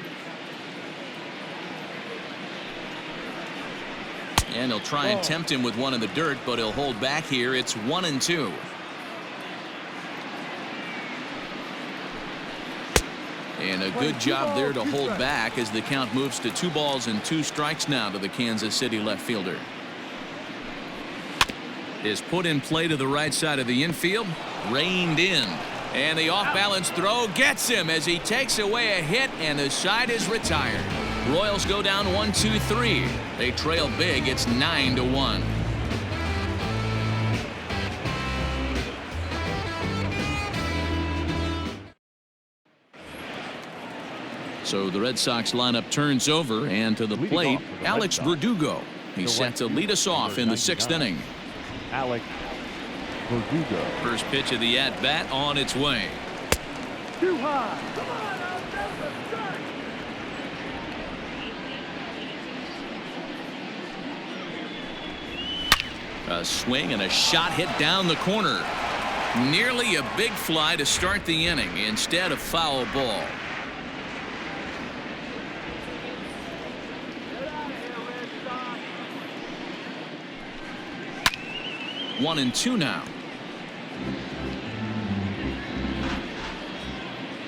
And he'll try and tempt him with one in the dirt, but he'll hold back here. It's 1-2. And a good job there to hold back as the count moves to 2 balls and 2 strikes now to the Kansas City left fielder. Is put in play to the right side of the infield. Reined in. And the off-balance throw gets him as he takes away a hit, and the side is retired. Royals go down 1-2-3. They trail big. It's 9-1. So the Red Sox lineup turns over, and to the plate, Alex Verdugo. He's set to lead us off in the 6th inning. Verdugo. First pitch of the at-bat on its way. Too high. Come on, out there, strike. A swing and a shot hit down the corner. Nearly a big fly to start the inning. Instead, a foul ball. One and two now.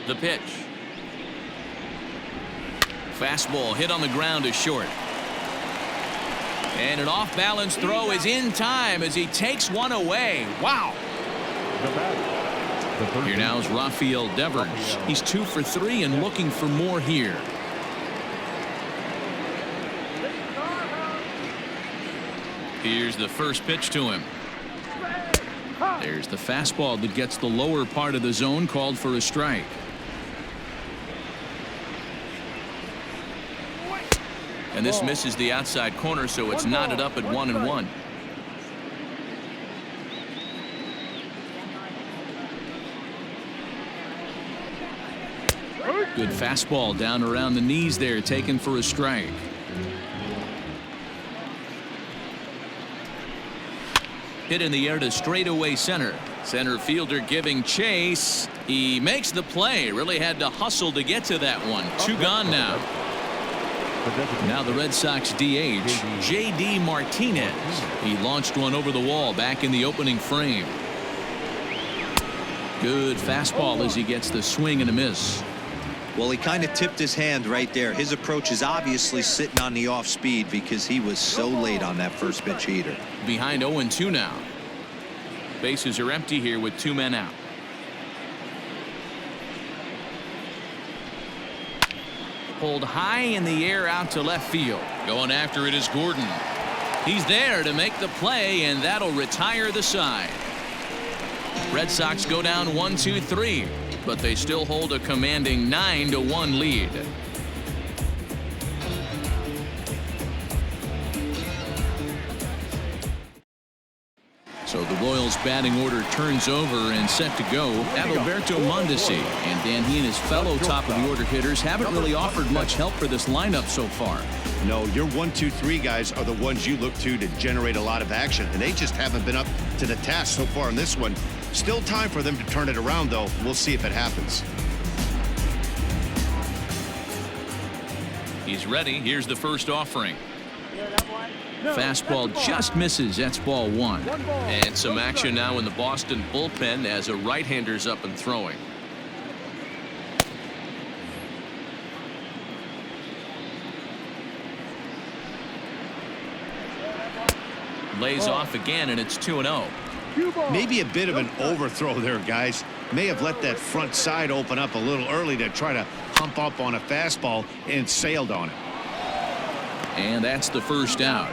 The pitch. Fastball hit on the ground is short. And an off-balance throw is in time as he takes one away. Wow. The batter. Here now is Rafael Devers. He's 2 for 3 and looking for more here. Here's the first pitch to him. There's the fastball that gets the lower part of the zone, called for a strike. And this misses the outside corner, so it's knotted up at 1-1. Good fastball down around the knees there, taken for a strike. Hit in the air to straightaway center. Center fielder giving chase. He makes the play. Really had to hustle to get to that one. 2 gone now. Now the Red Sox DH, J.D. Martinez. He launched one over the wall back in the opening frame. Good fastball as he gets the swing and a miss. Well, he kind of tipped his hand right there. His approach is obviously sitting on the off speed because he was so late on that first pitch heater. Behind 0-2 now. Bases are empty here with 2 men out. Pulled high in the air out to left field. Going after it is Gordon. He's there to make the play, and that'll retire the side. Red Sox go down 1-2-3, but they still hold a commanding 9-1 lead. So the Royals batting order turns over and set to go. Adalberto Mondesi, and Dan, he and his fellow top of the order hitters haven't really offered much help for this lineup so far. No, your 1, 2, 3 guys are the ones you look to generate a lot of action, and they just haven't been up to the task so far in this one. Still time for them to turn it around, though. We'll see if it happens. He's ready. Here's the first offering. Fastball just misses. That's ball 1. And some action now in the Boston bullpen as a right-hander's up and throwing. Lays off again, and it's 2-0. Maybe a bit of an overthrow there, guys. May have let that front side open up a little early to try to hump up on a fastball and sailed on it. And that's the first out.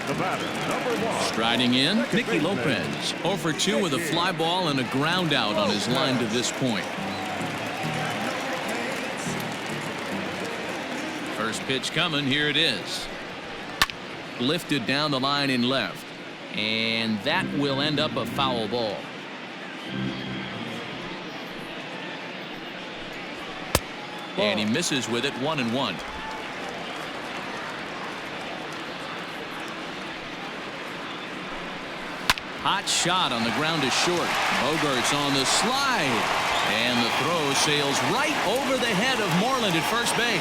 The batter, number 1. Striding in, Nicky Lopez. 0 for 2 with a fly ball and a ground out on his line to this point. First pitch coming. Here it is. Lifted down the line in left. And that will end up a foul ball. And he misses with it. 1-1. Hot shot on the ground is short. Bogart's on the slide. And the throw sails right over the head of Moreland at first base.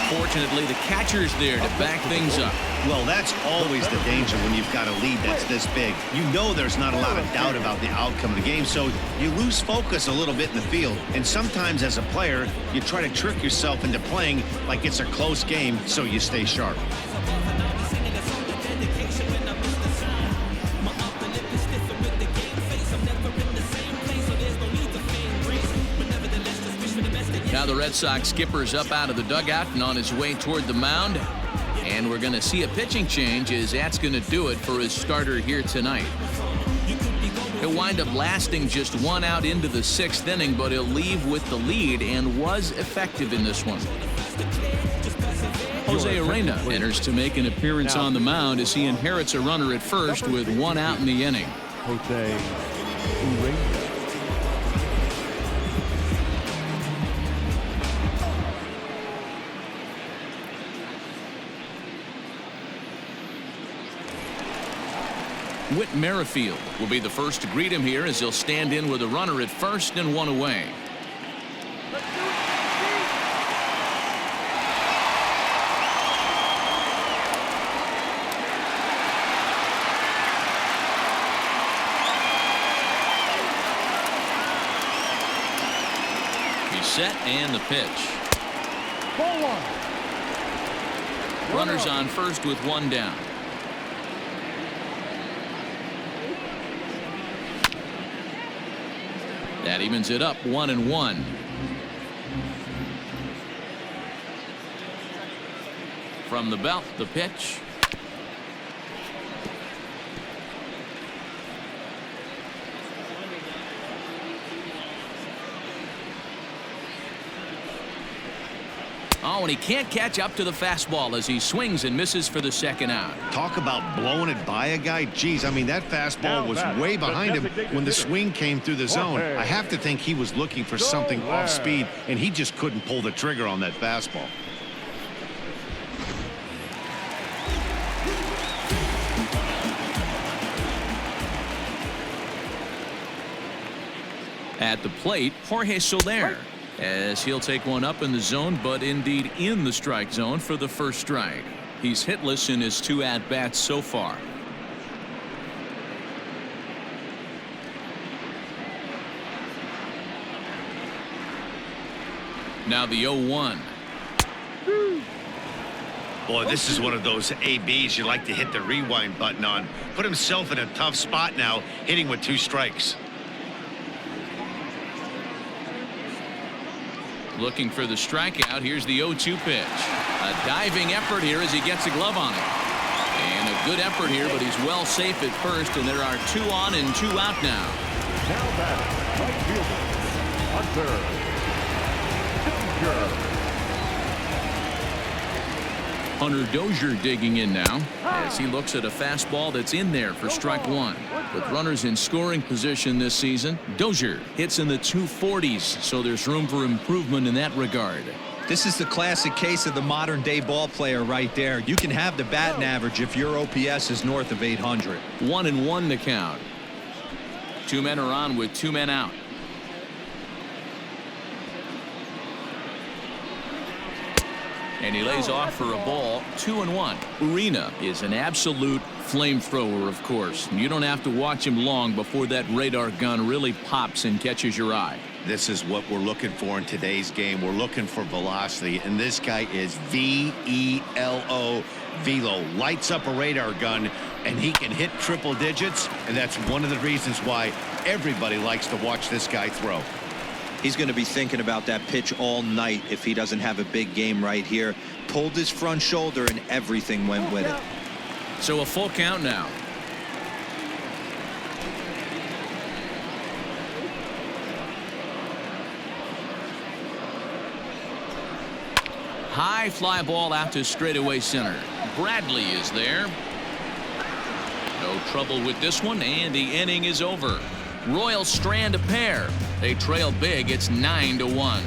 Fortunately, the catcher's there to back things up. Well, that's always the danger when you've got a lead that's this big. You know there's not a lot of doubt about the outcome of the game, so you lose focus a little bit in the field. And sometimes as a player, you try to trick yourself into playing like it's a close game so you stay sharp. Now the Red Sox skipper's up out of the dugout and on his way toward the mound. And we're going to see a pitching change as that's going to do it for his starter here tonight. He'll wind up lasting just 1 out into the 6th inning, but he'll leave with the lead and was effective in this one. Jose Arena enters to make an appearance on the mound as he inherits a runner at first with one out in the inning. Jose Arena. Whit Merrifield will be the first to greet him here as he'll stand in with a runner at first and one away. He's set and the pitch. Ball one. Runners on first with one down. That evens it up 1-1. From the belt, the pitch. Oh, and he can't catch up to the fastball as he swings and misses for the second out. Talk about blowing it by a guy. Geez, I mean, that fastball was way behind him when the swing came through the zone. I have to think he was looking for something off speed, and he just couldn't pull the trigger on that fastball. At the plate, Jorge Soler, as he'll take one up in the zone, but indeed in the strike zone for the first strike. He's hitless in his 2 at-bats so far. Now the 0-1. Boy, this is one of those ABs you like to hit the rewind button on. Put himself in a tough spot now, hitting with 2 strikes. Looking for the strikeout. Here's the 0-2 pitch. A diving effort here as he gets a glove on it. And a good effort here, but he's well safe at first, and there are 2 on and 2 out now. Now batting, right fielder, Hunter Dozier digging in now as he looks at a fastball that's in there for strike 1. With runners in scoring position this season, Dozier hits in the 240s, so there's room for improvement in that regard. This is the classic case of the modern day ball player right there. You can have the batting average if your OPS is north of 800. 1-1 the count. 2 men are on with 2 men out. And he lays off for a ball. 2-1. Arena is an absolute flamethrower, of course. You don't have to watch him long before that radar gun really pops and catches your eye. This is what we're looking for in today's game. We're looking for velocity, and this guy is V-E-L-O, velo. Lights up a radar gun, and he can hit triple digits, and that's one of the reasons why everybody likes to watch this guy throw. He's going to be thinking about that pitch all night if he doesn't have a big game right here. Pulled his front shoulder, and everything went with it. So a full count now. High fly ball out to straightaway center. Bradley is there. No trouble with this one, and the inning is over. Royals strand a pair. They trail big. It's 9-1.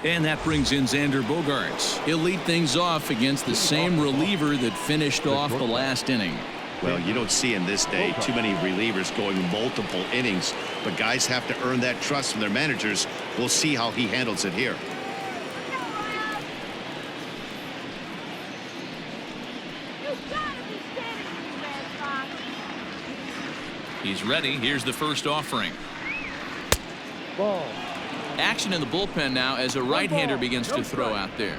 And that brings in Xander Bogart. He'll lead things off against the same reliever that finished off the last inning. Well, you don't see in this day too many relievers going multiple innings, but guys have to earn that trust from their managers. We'll see how he handles it here. He's ready. Here's the first offering. Ball. Action in the bullpen now as a right-hander begins to throw out there.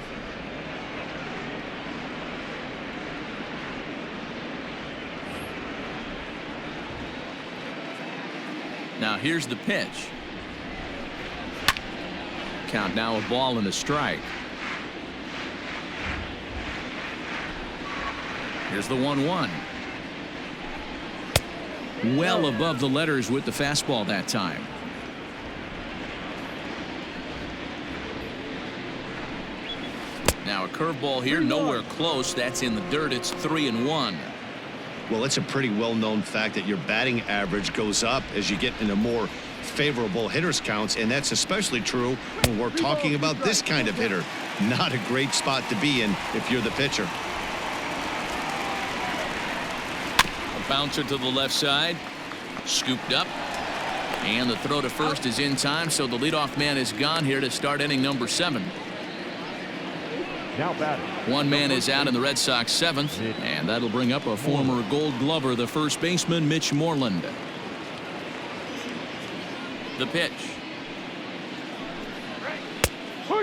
Now here's the pitch. Count now a ball and a strike. Here's the 1-1. Well above the letters with the fastball that time. Now a curveball here, nowhere close. That's in the dirt. It's 3-1. Well, it's a pretty well-known fact that your batting average goes up as you get into more favorable hitters counts, and that's especially true when we're talking about this kind of hitter. Not a great spot to be in if you're the pitcher. A bouncer to the left side, scooped up, and the throw to first is in time, so the leadoff man is gone here to start inning number 7. Now batting. One man is out in the Red Sox 7th, and that'll bring up a former Gold Glover, the first baseman, Mitch Moreland. The pitch.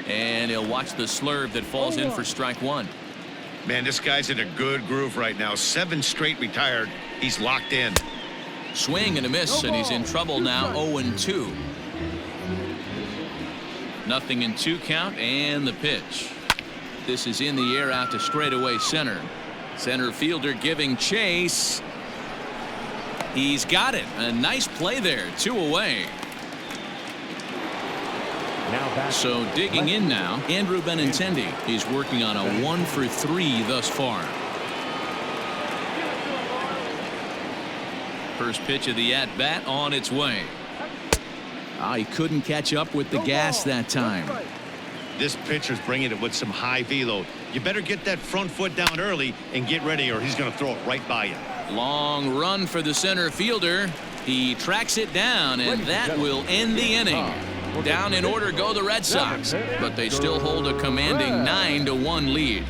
And he'll watch the slurve that falls in for strike 1. Man, this guy's in a good groove right now. 7 straight retired. He's locked in. Swing and a miss, and he's in trouble now. 0-2. Nothing in 2 count, and the pitch. This is in the air out to straightaway center. Center fielder giving chase. He's got it. A nice play there. 2 away. So digging in now, Andrew Benintendi. He's working on a 1 for 3 thus far. First pitch of the at-bat on its way. He couldn't catch up with the gas that time. This pitcher's bringing it with some high velo. You better get that front foot down early and get ready, or he's going to throw it right by you. Long run for the center fielder. He tracks it down, and that will end the inning. Down in order go the Red Sox, but they still hold a commanding 9-1 lead.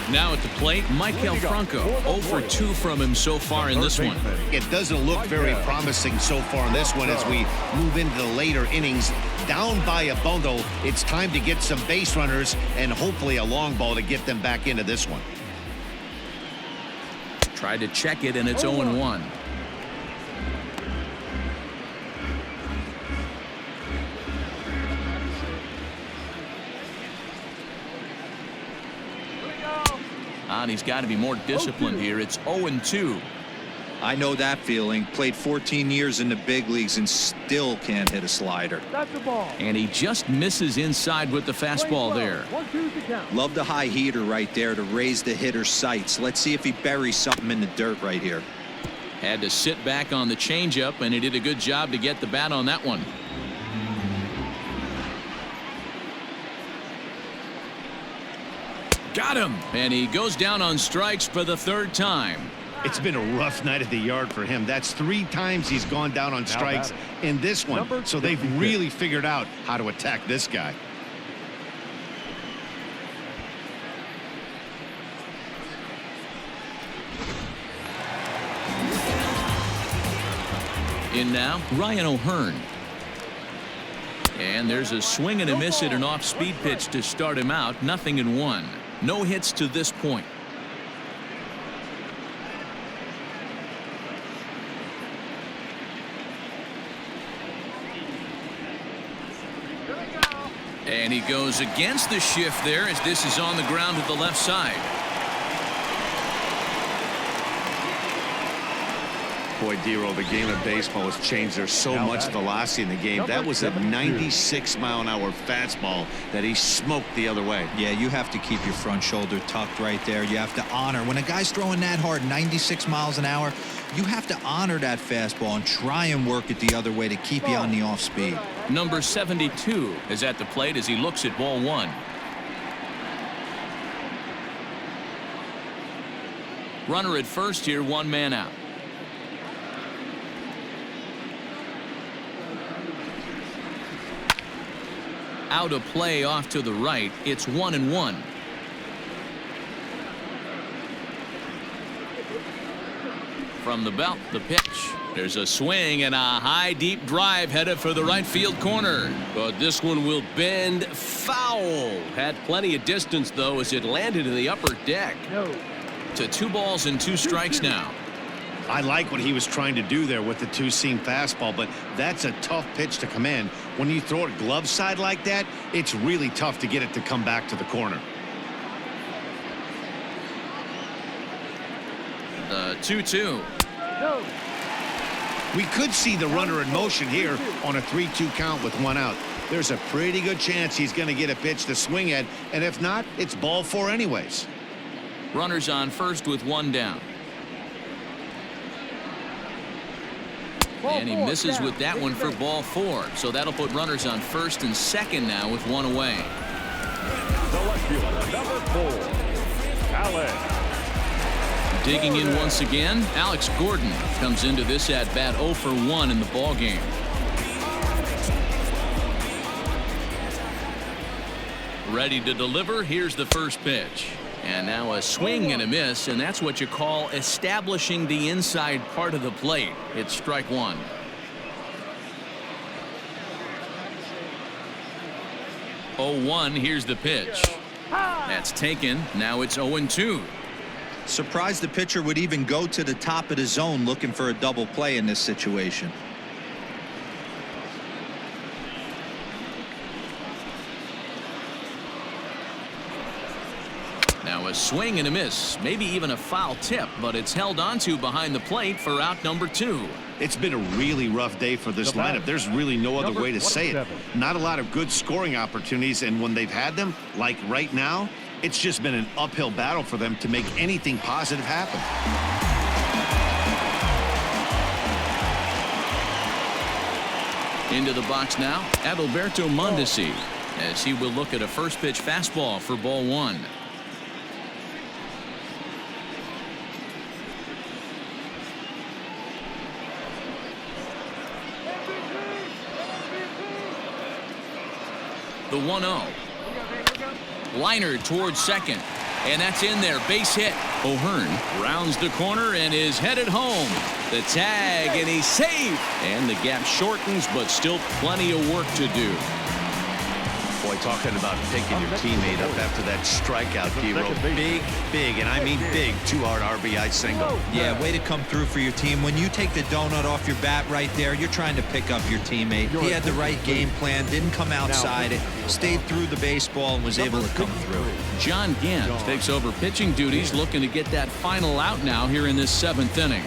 Now at the plate, Maikel Franco. 0 for 2 from him so far in this one. It doesn't look very promising so far in this one as we move into the later innings. Down by a bundle, it's time to get some base runners and hopefully a long ball to get them back into this one. Tried to check it, and it's 0-1. And he's got to be more disciplined here. It's 0-2. I know that feeling. Played 14 years in the big leagues and still can't hit a slider. That's the ball. And he just misses inside with the fastball there. 1-2 to count. Love the high heater right there to raise the hitter's sights. Let's see if he buries something in the dirt right here. Had to sit back on the changeup, and he did a good job to get the bat on that one. Got him, and he goes down on strikes for the 3rd time. It's been a rough night at the yard for him. That's 3 times he's gone down on strikes in this one. So they've really figured out how to attack this guy. In now, Ryan O'Hearn. And there's a swing and a miss at an off-speed pitch to start him out. 0-1. No hits to this point. And he goes against the shift there as this is on the ground to the left side. Boy, Dero, the game of baseball has changed. There's so much velocity in the game. That was a 96-mile-an-hour fastball that he smoked the other way. Yeah, you have to keep your front shoulder tucked right there. You have to honor. When a guy's throwing that hard, 96 miles an hour, you have to honor that fastball and try and work it the other way to keep you on the off speed. Number 72 is at the plate as he looks at ball 1. Runner at first here, 1 man out. Out of play off to the right. It's 1-1. From the belt, the pitch. There's a swing and a high deep drive headed for the right field corner. But this one will bend foul. Had plenty of distance though as it landed in the upper deck. No. To 2 balls and 2 strikes now. I like what he was trying to do there with the 2-seam fastball, but that's a tough pitch to command. When you throw it glove side like that, it's really tough to get it to come back to the corner. 2-2. Go. We could see the runner in motion here on a 3-2 count with 1 out. There's a pretty good chance he's going to get a pitch to swing at, and if not, it's ball 4 anyways. Runners on first with 1 down. And he misses with that one for ball 4. So that'll put runners on first and second now with 1 away. The left fielder, number 4, Alex. Digging in once again, Alex Gordon comes into this at-bat 0 for 1 in the ballgame. Ready to deliver. Here's the first pitch. And now a swing and a miss, and that's what you call establishing the inside part of the plate. It's strike 1. Oh, 1. Here's the pitch. That's taken. Now it's 0-2. Surprised the pitcher would even go to the top of the zone looking for a double play in this situation. Now a swing and a miss, maybe even a foul tip, but it's held onto behind the plate for out number 2. It's been a really rough day for this lineup. There's really no other way to say it. Not a lot of good scoring opportunities, and when they've had them, like right now, it's just been an uphill battle for them to make anything positive happen. Into the box now, Adalberto Mondesi, as he will look at a first pitch fastball for ball 1. The 1-0. Liner towards second, and that's in there. Base hit. O'Hearn rounds the corner and is headed home. The tag, and he's safe. And the gap shortens, but still plenty of work to do. Boy, talking about picking your teammate up after that strikeout, Hero. Big, and I mean big, 2-hard RBI single. Yeah, way to come through for your team. When you take the donut off your bat right there, you're trying to pick up your teammate. He had the right game plan, didn't come outside it, stayed through the baseball, and was able to come through. John Gant takes over pitching duties, looking to get that final out now here in this 7th inning.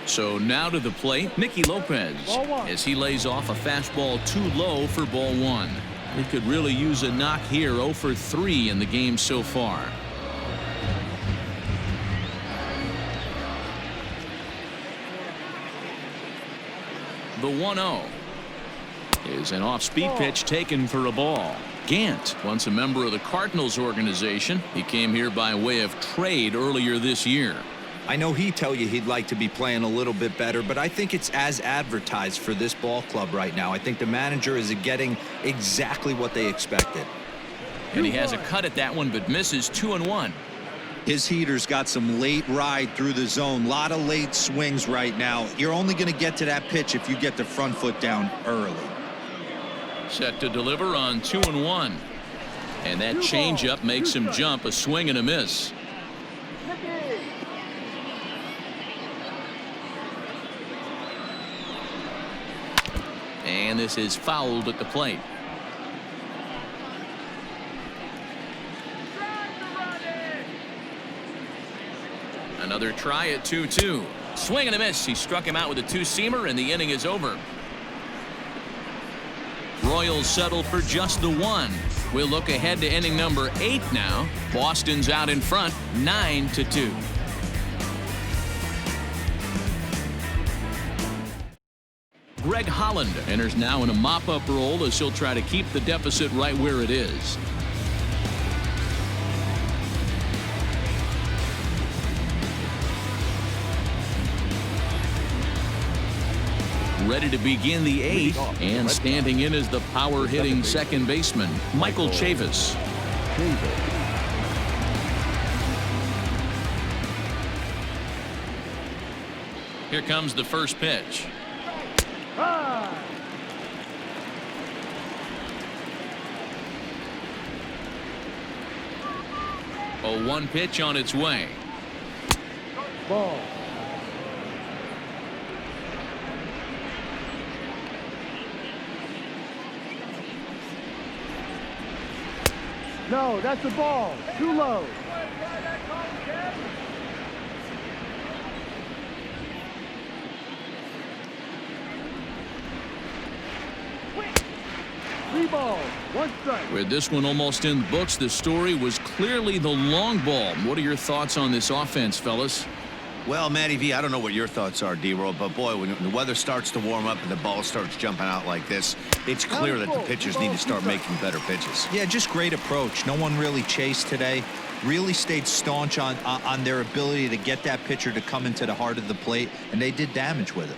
So now to the plate, Nicky Lopez, as he lays off a fastball too low for ball 1. He could really use a knock here. 0 for 3 in the game so far. The 1-0 is an off-speed pitch taken for a ball. Gant, once a member of the Cardinals organization, he came here by way of trade earlier this year. I know he'd tell you he'd like to be playing a little bit better, but I think it's as advertised for this ball club right now. I think the manager is getting exactly what they expected. And he has a cut at that one, but misses 2-1. His heater's got some late ride through the zone. A lot of late swings right now. You're only going to get to that pitch if you get the front foot down early. Set to deliver on 2-1. And that changeup makes him jump. A swing and a miss. And this is fouled at the plate. Another try at 2-2. Swing and a miss. He struck him out with a two-seamer, and the inning is over. Royals settle for just the 1. We'll look ahead to inning number 8 now. Boston's out in front, 9-2. Greg Holland enters now in a mop-up role as he'll try to keep the deficit right where it is. Ready to begin the 8th, and standing in is the power-hitting second baseman, Michael Chavis. Here comes the first pitch. A 1 pitch on its way. Ball. No, that's a ball. Too low. Three balls, one strike. With this one almost in the books, the story was clearly the long ball. What are your thoughts on this offense, fellas? Well, Matty V, I don't know what your thoughts are, D-Roll, but boy, when the weather starts to warm up and the ball starts jumping out like this, it's clear that the pitchers need to start making better pitches. Yeah, just great approach. No one really chased today. Really stayed staunch on their ability to get that pitcher to come into the heart of the plate, and they did damage with it.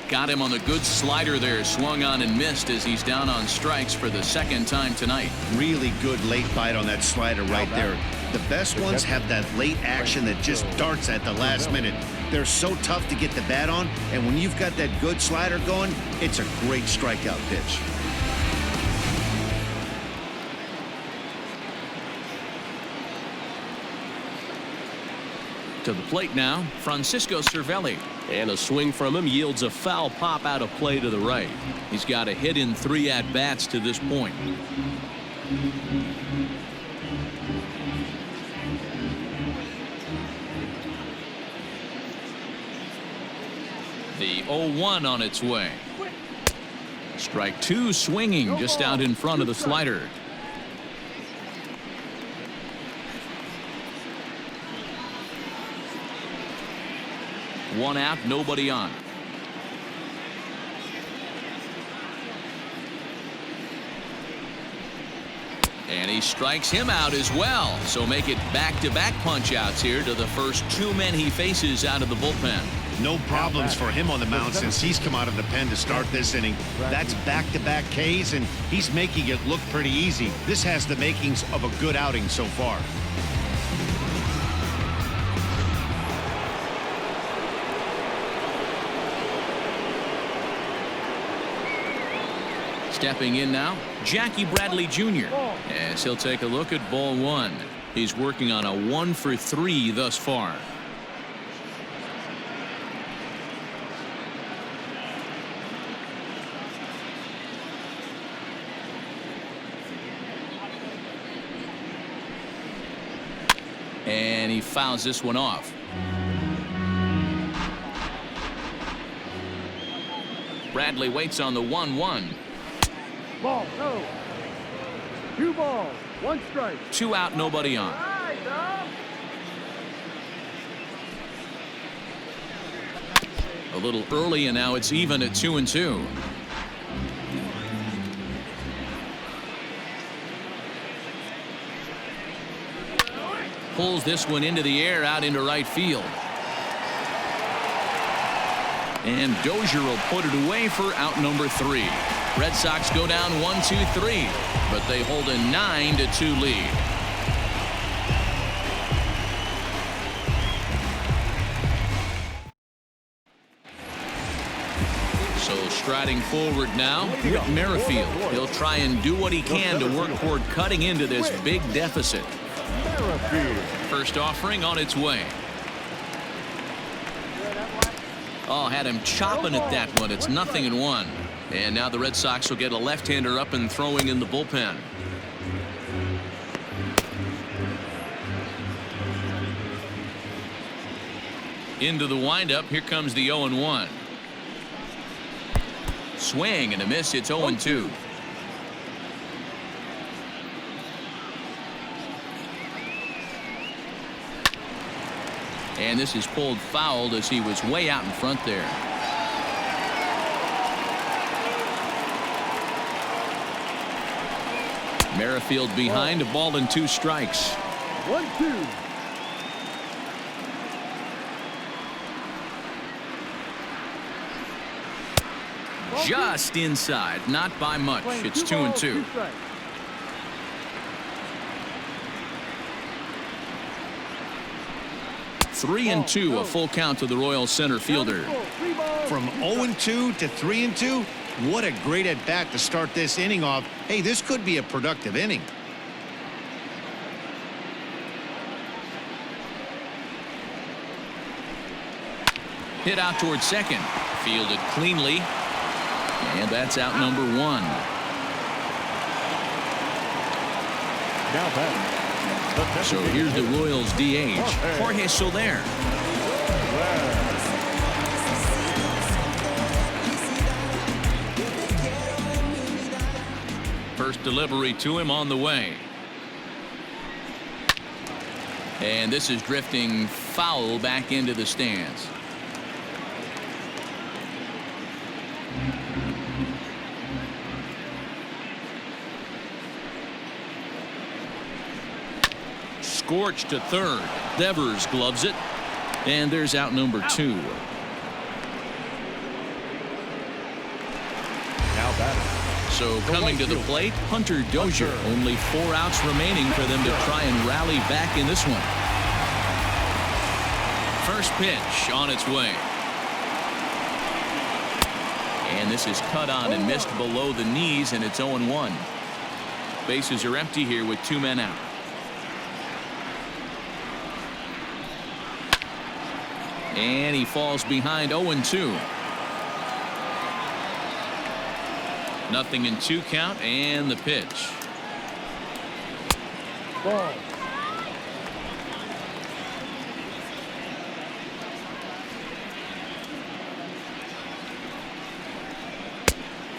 Got him on the good slider there. Swung on and missed as he's down on strikes for the second time tonight. Really good late bite on that slider right there. The best ones have that late action that just darts at the last minute. They're so tough to get the bat on, and when you've got that good slider going, it's a great strikeout pitch. To the plate now, Francisco Cervelli. And a swing from him yields a foul pop out of play to the right. He's got a hit in 3 at-bats to this point. The 0-1 on its way. Strike 2 swinging just out in front of the slider. One out, nobody on. And he strikes him out as well. So make it back-to-back punch-outs here to the first 2 men he faces out of the bullpen. No problems for him on the mound since he's come out of the pen to start this inning. That's back-to-back Ks, and he's making it look pretty easy. This has the makings of a good outing so far. Stepping in now, Jackie Bradley Jr. As he'll take a look at ball 1. He's working on a 1 for 3 thus far. And he fouls this one off. Bradley waits on the 1-1. Ball, no. 2 balls, 1 strike. 2 out, nobody on. A little early, and now it's even at 2-2. Pulls this one into the air out into right field. And Dozier will put it away for out number 3. Red Sox go down 1-2-3, but they hold a 9-2 lead. So striding forward now, Whit Merrifield. He'll try and do what he can to work toward cutting into this big deficit. First offering on its way. Oh, had him chopping at that one. It's 0-1. And now the Red Sox will get a left-hander up and throwing in the bullpen. Into the windup. Here comes the 0-1. Swing and a miss. It's 0-2. And this is pulled fouled as he was way out in front there. Merrifield behind, a ball and 2 strikes. 1-2. Just inside, not by much. It's 2-2. 3-2, a full count to the Royals center fielder. From 0-2 to 3-2, what a great at-bat to start this inning off. Hey, this could be a productive inning. Hit out towards second. Fielded cleanly. And that's out number 1. Now batting. So here's the Royals DH, Jorge Soler. First delivery to him on the way. And this is drifting foul back into the stands. Scorched to third. Devers gloves it. And there's out number 2. Now batting. So coming to the plate, Hunter Dozier. Only 4 outs remaining for them to try and rally back in this one. First pitch on its way. And this is cut on and missed below the knees, and it's 0-1. Bases are empty here with 2 men out. And he falls behind 0-2. Nothing in 2 count, and the pitch. Ball.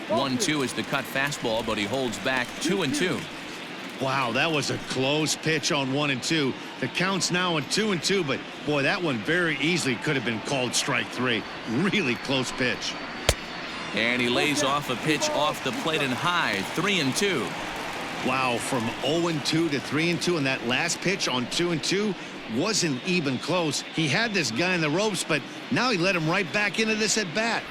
One, 2 is the cut fastball, but he holds back 2-2. Wow, that was a close pitch on 1 and 2. The count's now at 2-2, but boy, that one very easily could have been called strike 3. Really close pitch. And he lays off a pitch off the plate and high, 3-2. Wow, from 0-2 to 3-2, and that last pitch on 2-2 wasn't even close. He had this guy in the ropes, but now he let him right back into this at bat.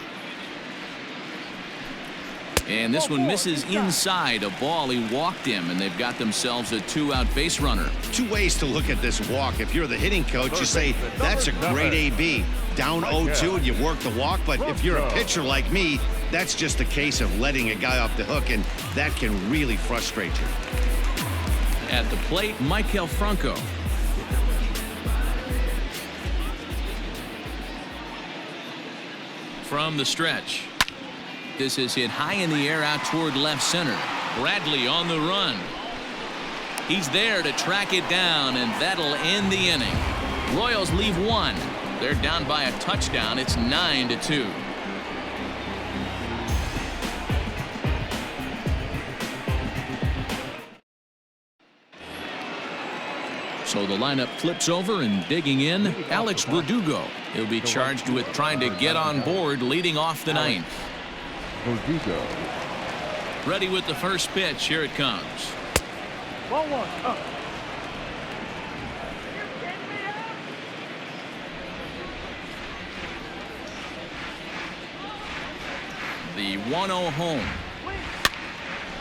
And this one misses inside a ball. He walked him, and they've got themselves a 2-out base runner. 2 ways to look at this walk. If you're the hitting coach, you say, that's a great AB. Down 0-2 and you work the walk, but if you're a pitcher like me, that's just a case of letting a guy off the hook, and that can really frustrate you. At the plate, Michael Franco. From the stretch. This is hit high in the air out toward left center. Bradley on the run. He's there to track it down, and that'll end the inning. Royals leave 1. They're down by a touchdown. It's 9-2. So the lineup flips over, and digging in, Alex Verdugo. He'll be charged with trying to get on board leading off the 9th. Verdugo. Ready with the first pitch. Here it comes. Ball 1. Up. The 1-0 home.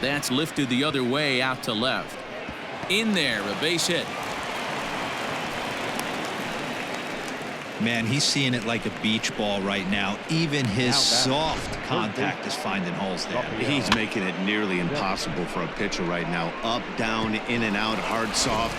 That's lifted the other way out to left. In there, a base hit. Man, he's seeing it like a beach ball right now. Even his soft contact is finding holes there. He's making it nearly impossible for a pitcher right now. Up, down, in and out, hard, soft.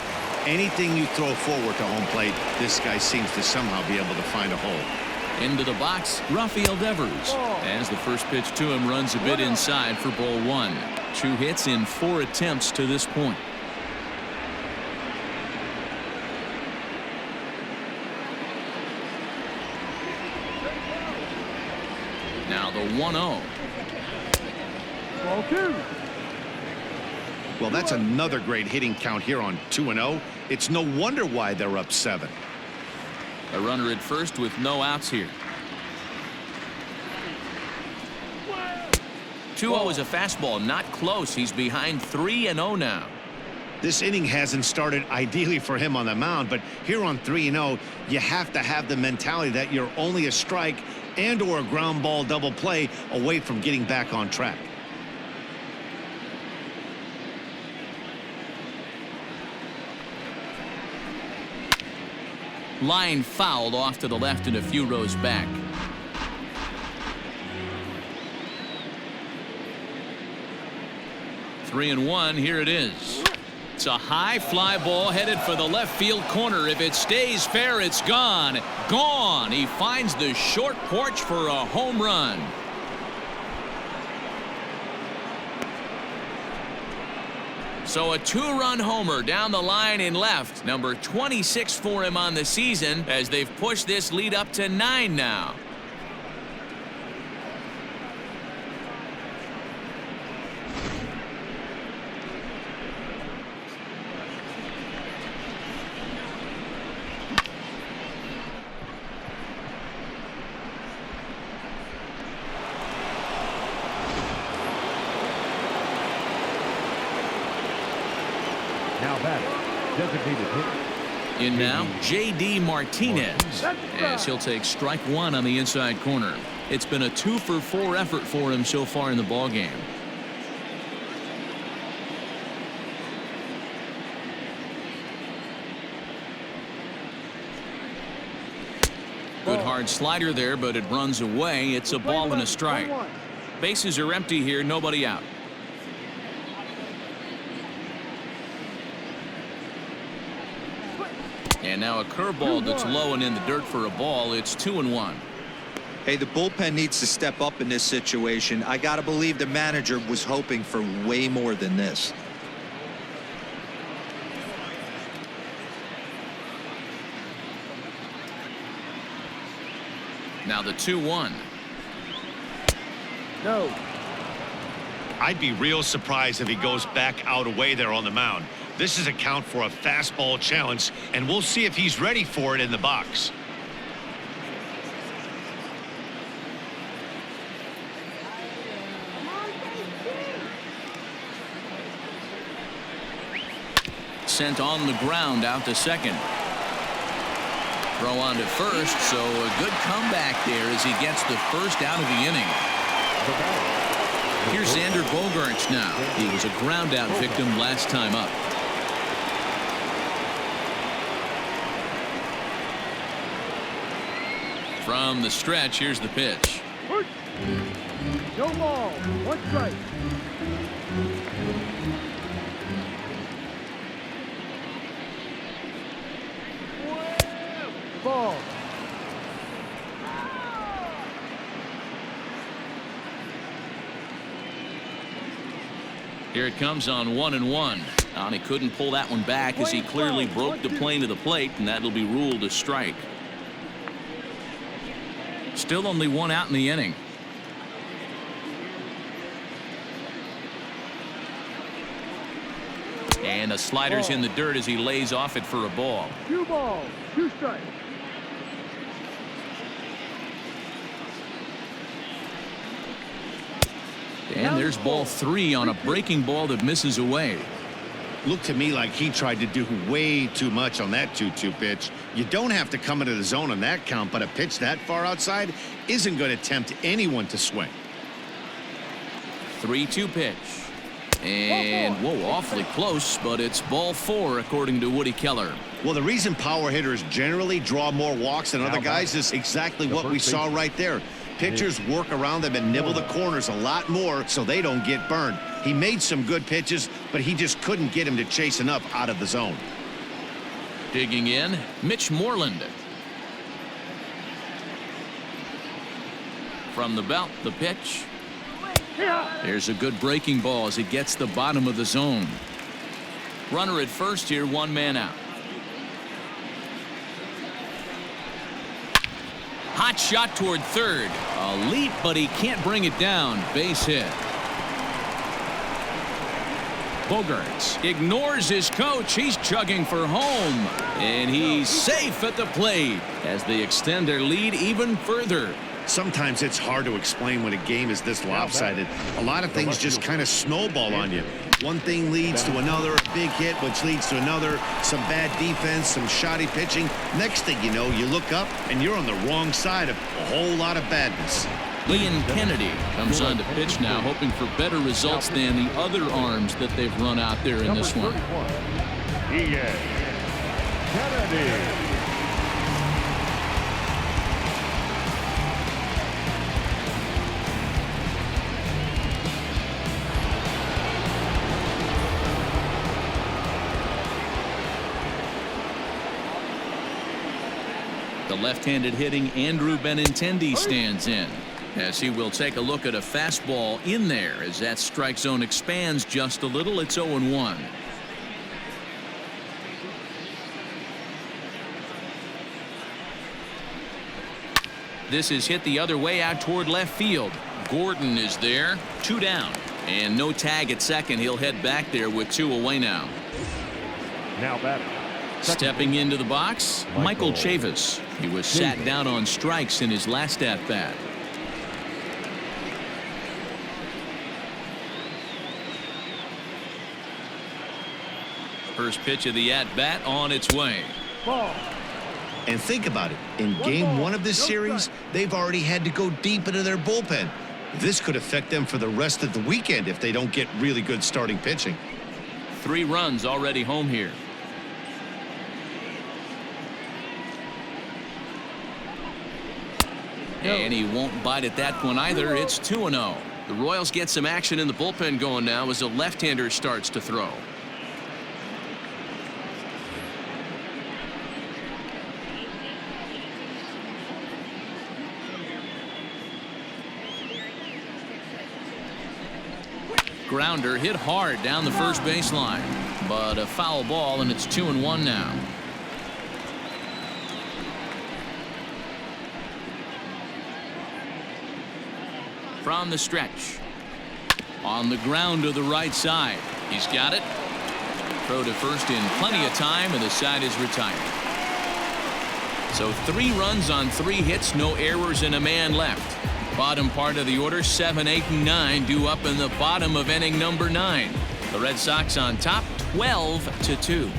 Anything you throw forward to home plate, this guy seems to somehow be able to find a hole. Into the box, Rafael Devers. As the first pitch to him runs a bit inside for ball 1. 2 hits in 4 attempts to this point. Now the 1-0. Ball 2. Well, that's another great hitting count here on 2-0. It's no wonder why they're up 7. A runner at first with no outs here. 2-0 is a fastball, not close. He's behind 3-0 now. This inning hasn't started ideally for him on the mound, but here on 3-0, you have to have the mentality that you're only a strike and or a ground ball double play away from getting back on track. Line fouled off to the left and a few rows back. Three and one. Here it is. It's a high fly ball headed for the left field corner. If it stays fair, it's gone. Gone. He finds the short porch for a home run. So a two-run homer down the line in left. Number 26 for him on the season as they've pushed this lead up to 9 now. Now batting, designated hitter. In now, J.D. Martinez, as he'll take strike one on the inside corner. It's been a 2-for-4 effort for him so far in the ballgame. Good hard slider there, but it runs away. It's a ball and a strike. Bases are empty here, nobody out. And now a curveball that's low and in the dirt for a ball. It's 2-1. Hey, the bullpen needs to step up in this situation. I got to believe the manager was hoping for way more than this. Now the 2-1. No. I'd be real surprised if he goes back out away there on the mound. This is a count for a fastball challenge, and we'll see if he's ready for it in the box. Sent on the ground out to second. Throw on to first, so a good comeback there as he gets the first out of the inning. Here's Xander Bogart now. He was a ground out victim last time up. From the stretch, here's the pitch. No ball. 1 strike. Ball. Here it comes on 1-1. And he couldn't pull that one back as he clearly broke the plane to the plate, and that'll be ruled a strike. Still only 1 out in the inning. And a slider's in the dirt as he lays off it for a ball. 2 balls. 2 strikes. And there's ball 3 on a breaking ball that misses away. Looked to me like he tried to do way too much on that 2-2 pitch. You don't have to come into the zone on that count, but a pitch that far outside isn't going to tempt anyone to swing. 3-2 pitch. And, whoa, awfully close, but it's ball 4 according to Woody Keller. Well, the reason power hitters generally draw more walks than other guys is exactly what we saw right there. Pitchers work around them and nibble the corners a lot more so they don't get burned. He made some good pitches, but he just couldn't get him to chase enough out of the zone. Digging in, Mitch Moreland. From the belt, the pitch. There's a good breaking ball as it gets the bottom of the zone. Runner at first here, 1 man out. Hot shot toward third. A leap, but he can't bring it down. Base hit. Bogarts ignores his coach. He's chugging for home. And he's safe at the plate as they extend their lead even further. Sometimes it's hard to explain when a game is this lopsided. A lot of things just kind of snowball on you. One thing leads to another, a big hit, which leads to another, some bad defense, some shoddy pitching. Next thing you know, you look up and you're on the wrong side of a whole lot of badness. Ian Kennedy comes on to pitch now, hoping for better results than the other arms that they've run out there in this one. Ian Kennedy. left-handed hitting Andrew Benintendi stands in, as he will take a look at a fastball in there as that strike zone expands just a little. It's 0-1. This is hit the other way out toward left field. Gordon is there, 2 down, and no tag at second. He'll head back there with 2 away now. Now batting. Stepping into the box, Michael Chavis. He was sat down on strikes in his last at-bat. First pitch of the at-bat on its way. Ball. And think about it. In game 1 of this series, they've already had to go deep into their bullpen. This could affect them for the rest of the weekend if they don't get really good starting pitching. 3 runs already home here. And he won't bite at that one either. It's 2-0. The Royals get some action in the bullpen going now as a left-hander starts to throw. Grounder hit hard down the first baseline, but a foul ball, and it's 2-1 now. From the stretch, on the ground to the right side, he's got it. Throw to first in plenty of time, and the side is retired. So 3 runs on 3 hits, no errors, and a man left. Bottom part of the order, 7, 8, and 9 due up in the bottom of inning number 9. The Red Sox on top, 12-2.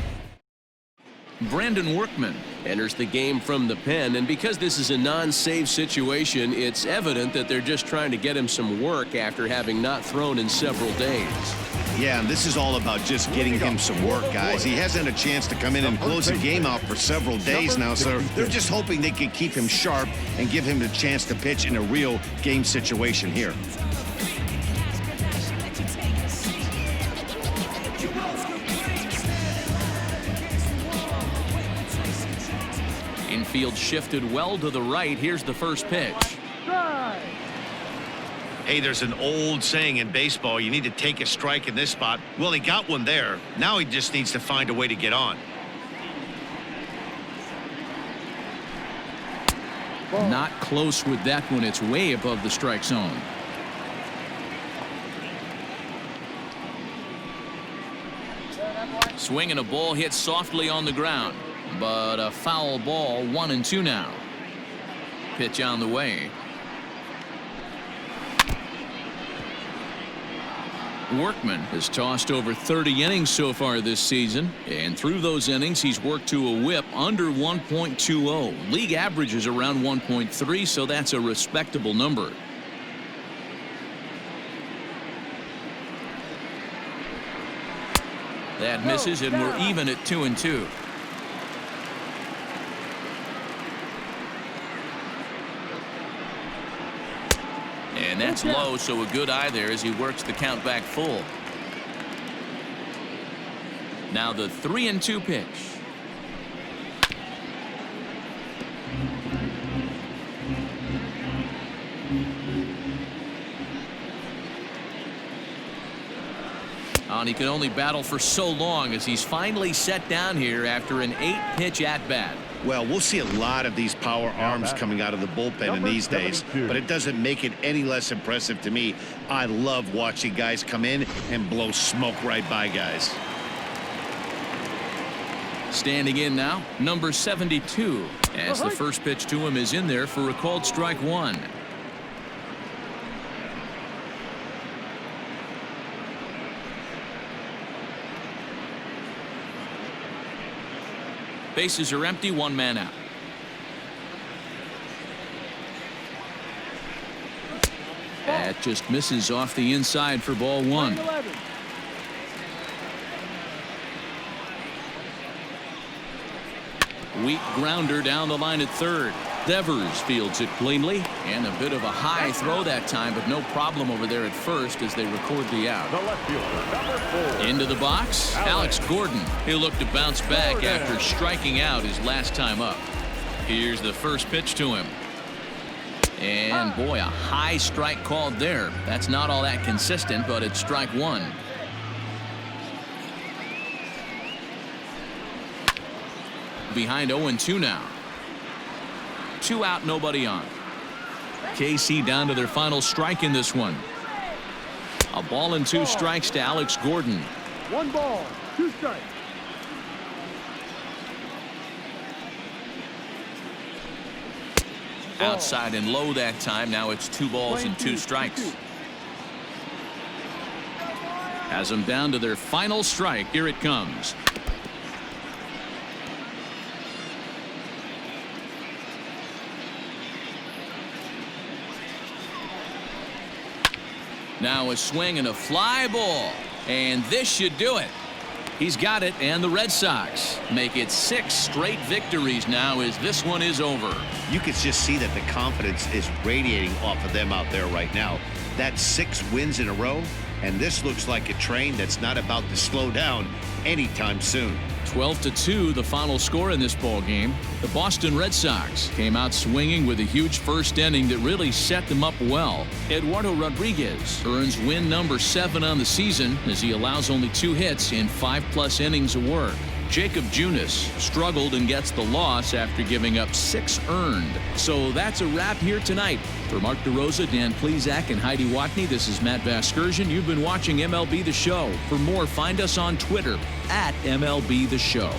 Brandon Workman enters the game from the pen, and because this is a non-save situation, it's evident that they're just trying to get him some work after having not thrown in several days. Yeah, and this is all about just getting him some work, guys. He hasn't had a chance to come in and close the game out for several days now, so they're just hoping they can keep him sharp and give him the chance to pitch in a real game situation here. Infield shifted well to the right. Here's the first pitch. Hey, there's an old saying in baseball, you need to take a strike in this spot. Well, he got one there. Now he just needs to find a way to get on. Not close with that one. It's way above the strike zone. Swing and a ball hit softly on the ground, but a foul ball. 1-2 now. Pitch on the way. Workman has tossed over 30 innings so far this season, and through those innings he's worked to a whip under 1.20. League average is around 1.3, so that's a respectable number. That misses, and we're even at 2-2. And that's low, so a good eye there as he works the count back full. Now the 3-2 pitch. And he can only battle for so long as he's finally set down here after an 8-pitch at-bat. Well, we'll see a lot of these power arms coming out of the bullpen in these days, but it doesn't make it any less impressive to me. I love watching guys come in and blow smoke right by guys. Standing in now, number 72, as the first pitch to him is in there for a called strike 1. Bases are empty, 1 man out. That just misses off the inside for ball 1. Weak grounder down the line at third. Devers fields it cleanly, and a bit of a high throw that time, but no problem over there at first as they record the out. The left fielder, number 4. Into the box, Alex Gordon. He'll look to bounce back after striking out his last time up. Here's the first pitch to him. And boy, a high strike called there. That's not all that consistent, but it's strike one. Behind 0-2 now. 2 out, nobody on. KC down to their final strike in this one. A ball and 2 strikes to Alex Gordon. 1 ball, 2 strikes. Outside and low that time. Now it's 2 balls and 2 strikes. Has them down to their final strike. Here it comes. Now a swing and a fly ball. And this should do it. He's got it, and the Red Sox make it 6 straight victories now as this one is over. You can just see that the confidence is radiating off of them out there right now. That's 6 wins in a row, and this looks like a train that's not about to slow down anytime soon. 12-2 the final score in this ball game. The Boston Red Sox came out swinging with a huge first inning that really set them up well. Eduardo Rodriguez earns win number 7 on the season as he allows only 2 hits in 5+ innings of work. Jacob Junis struggled and gets the loss after giving up 6 earned. So that's a wrap here tonight. For Mark DeRosa, Dan Plesac, and Heidi Watney, this is Matt Vasgersian. You've been watching MLB The Show. For more, find us on Twitter @MLB The Show.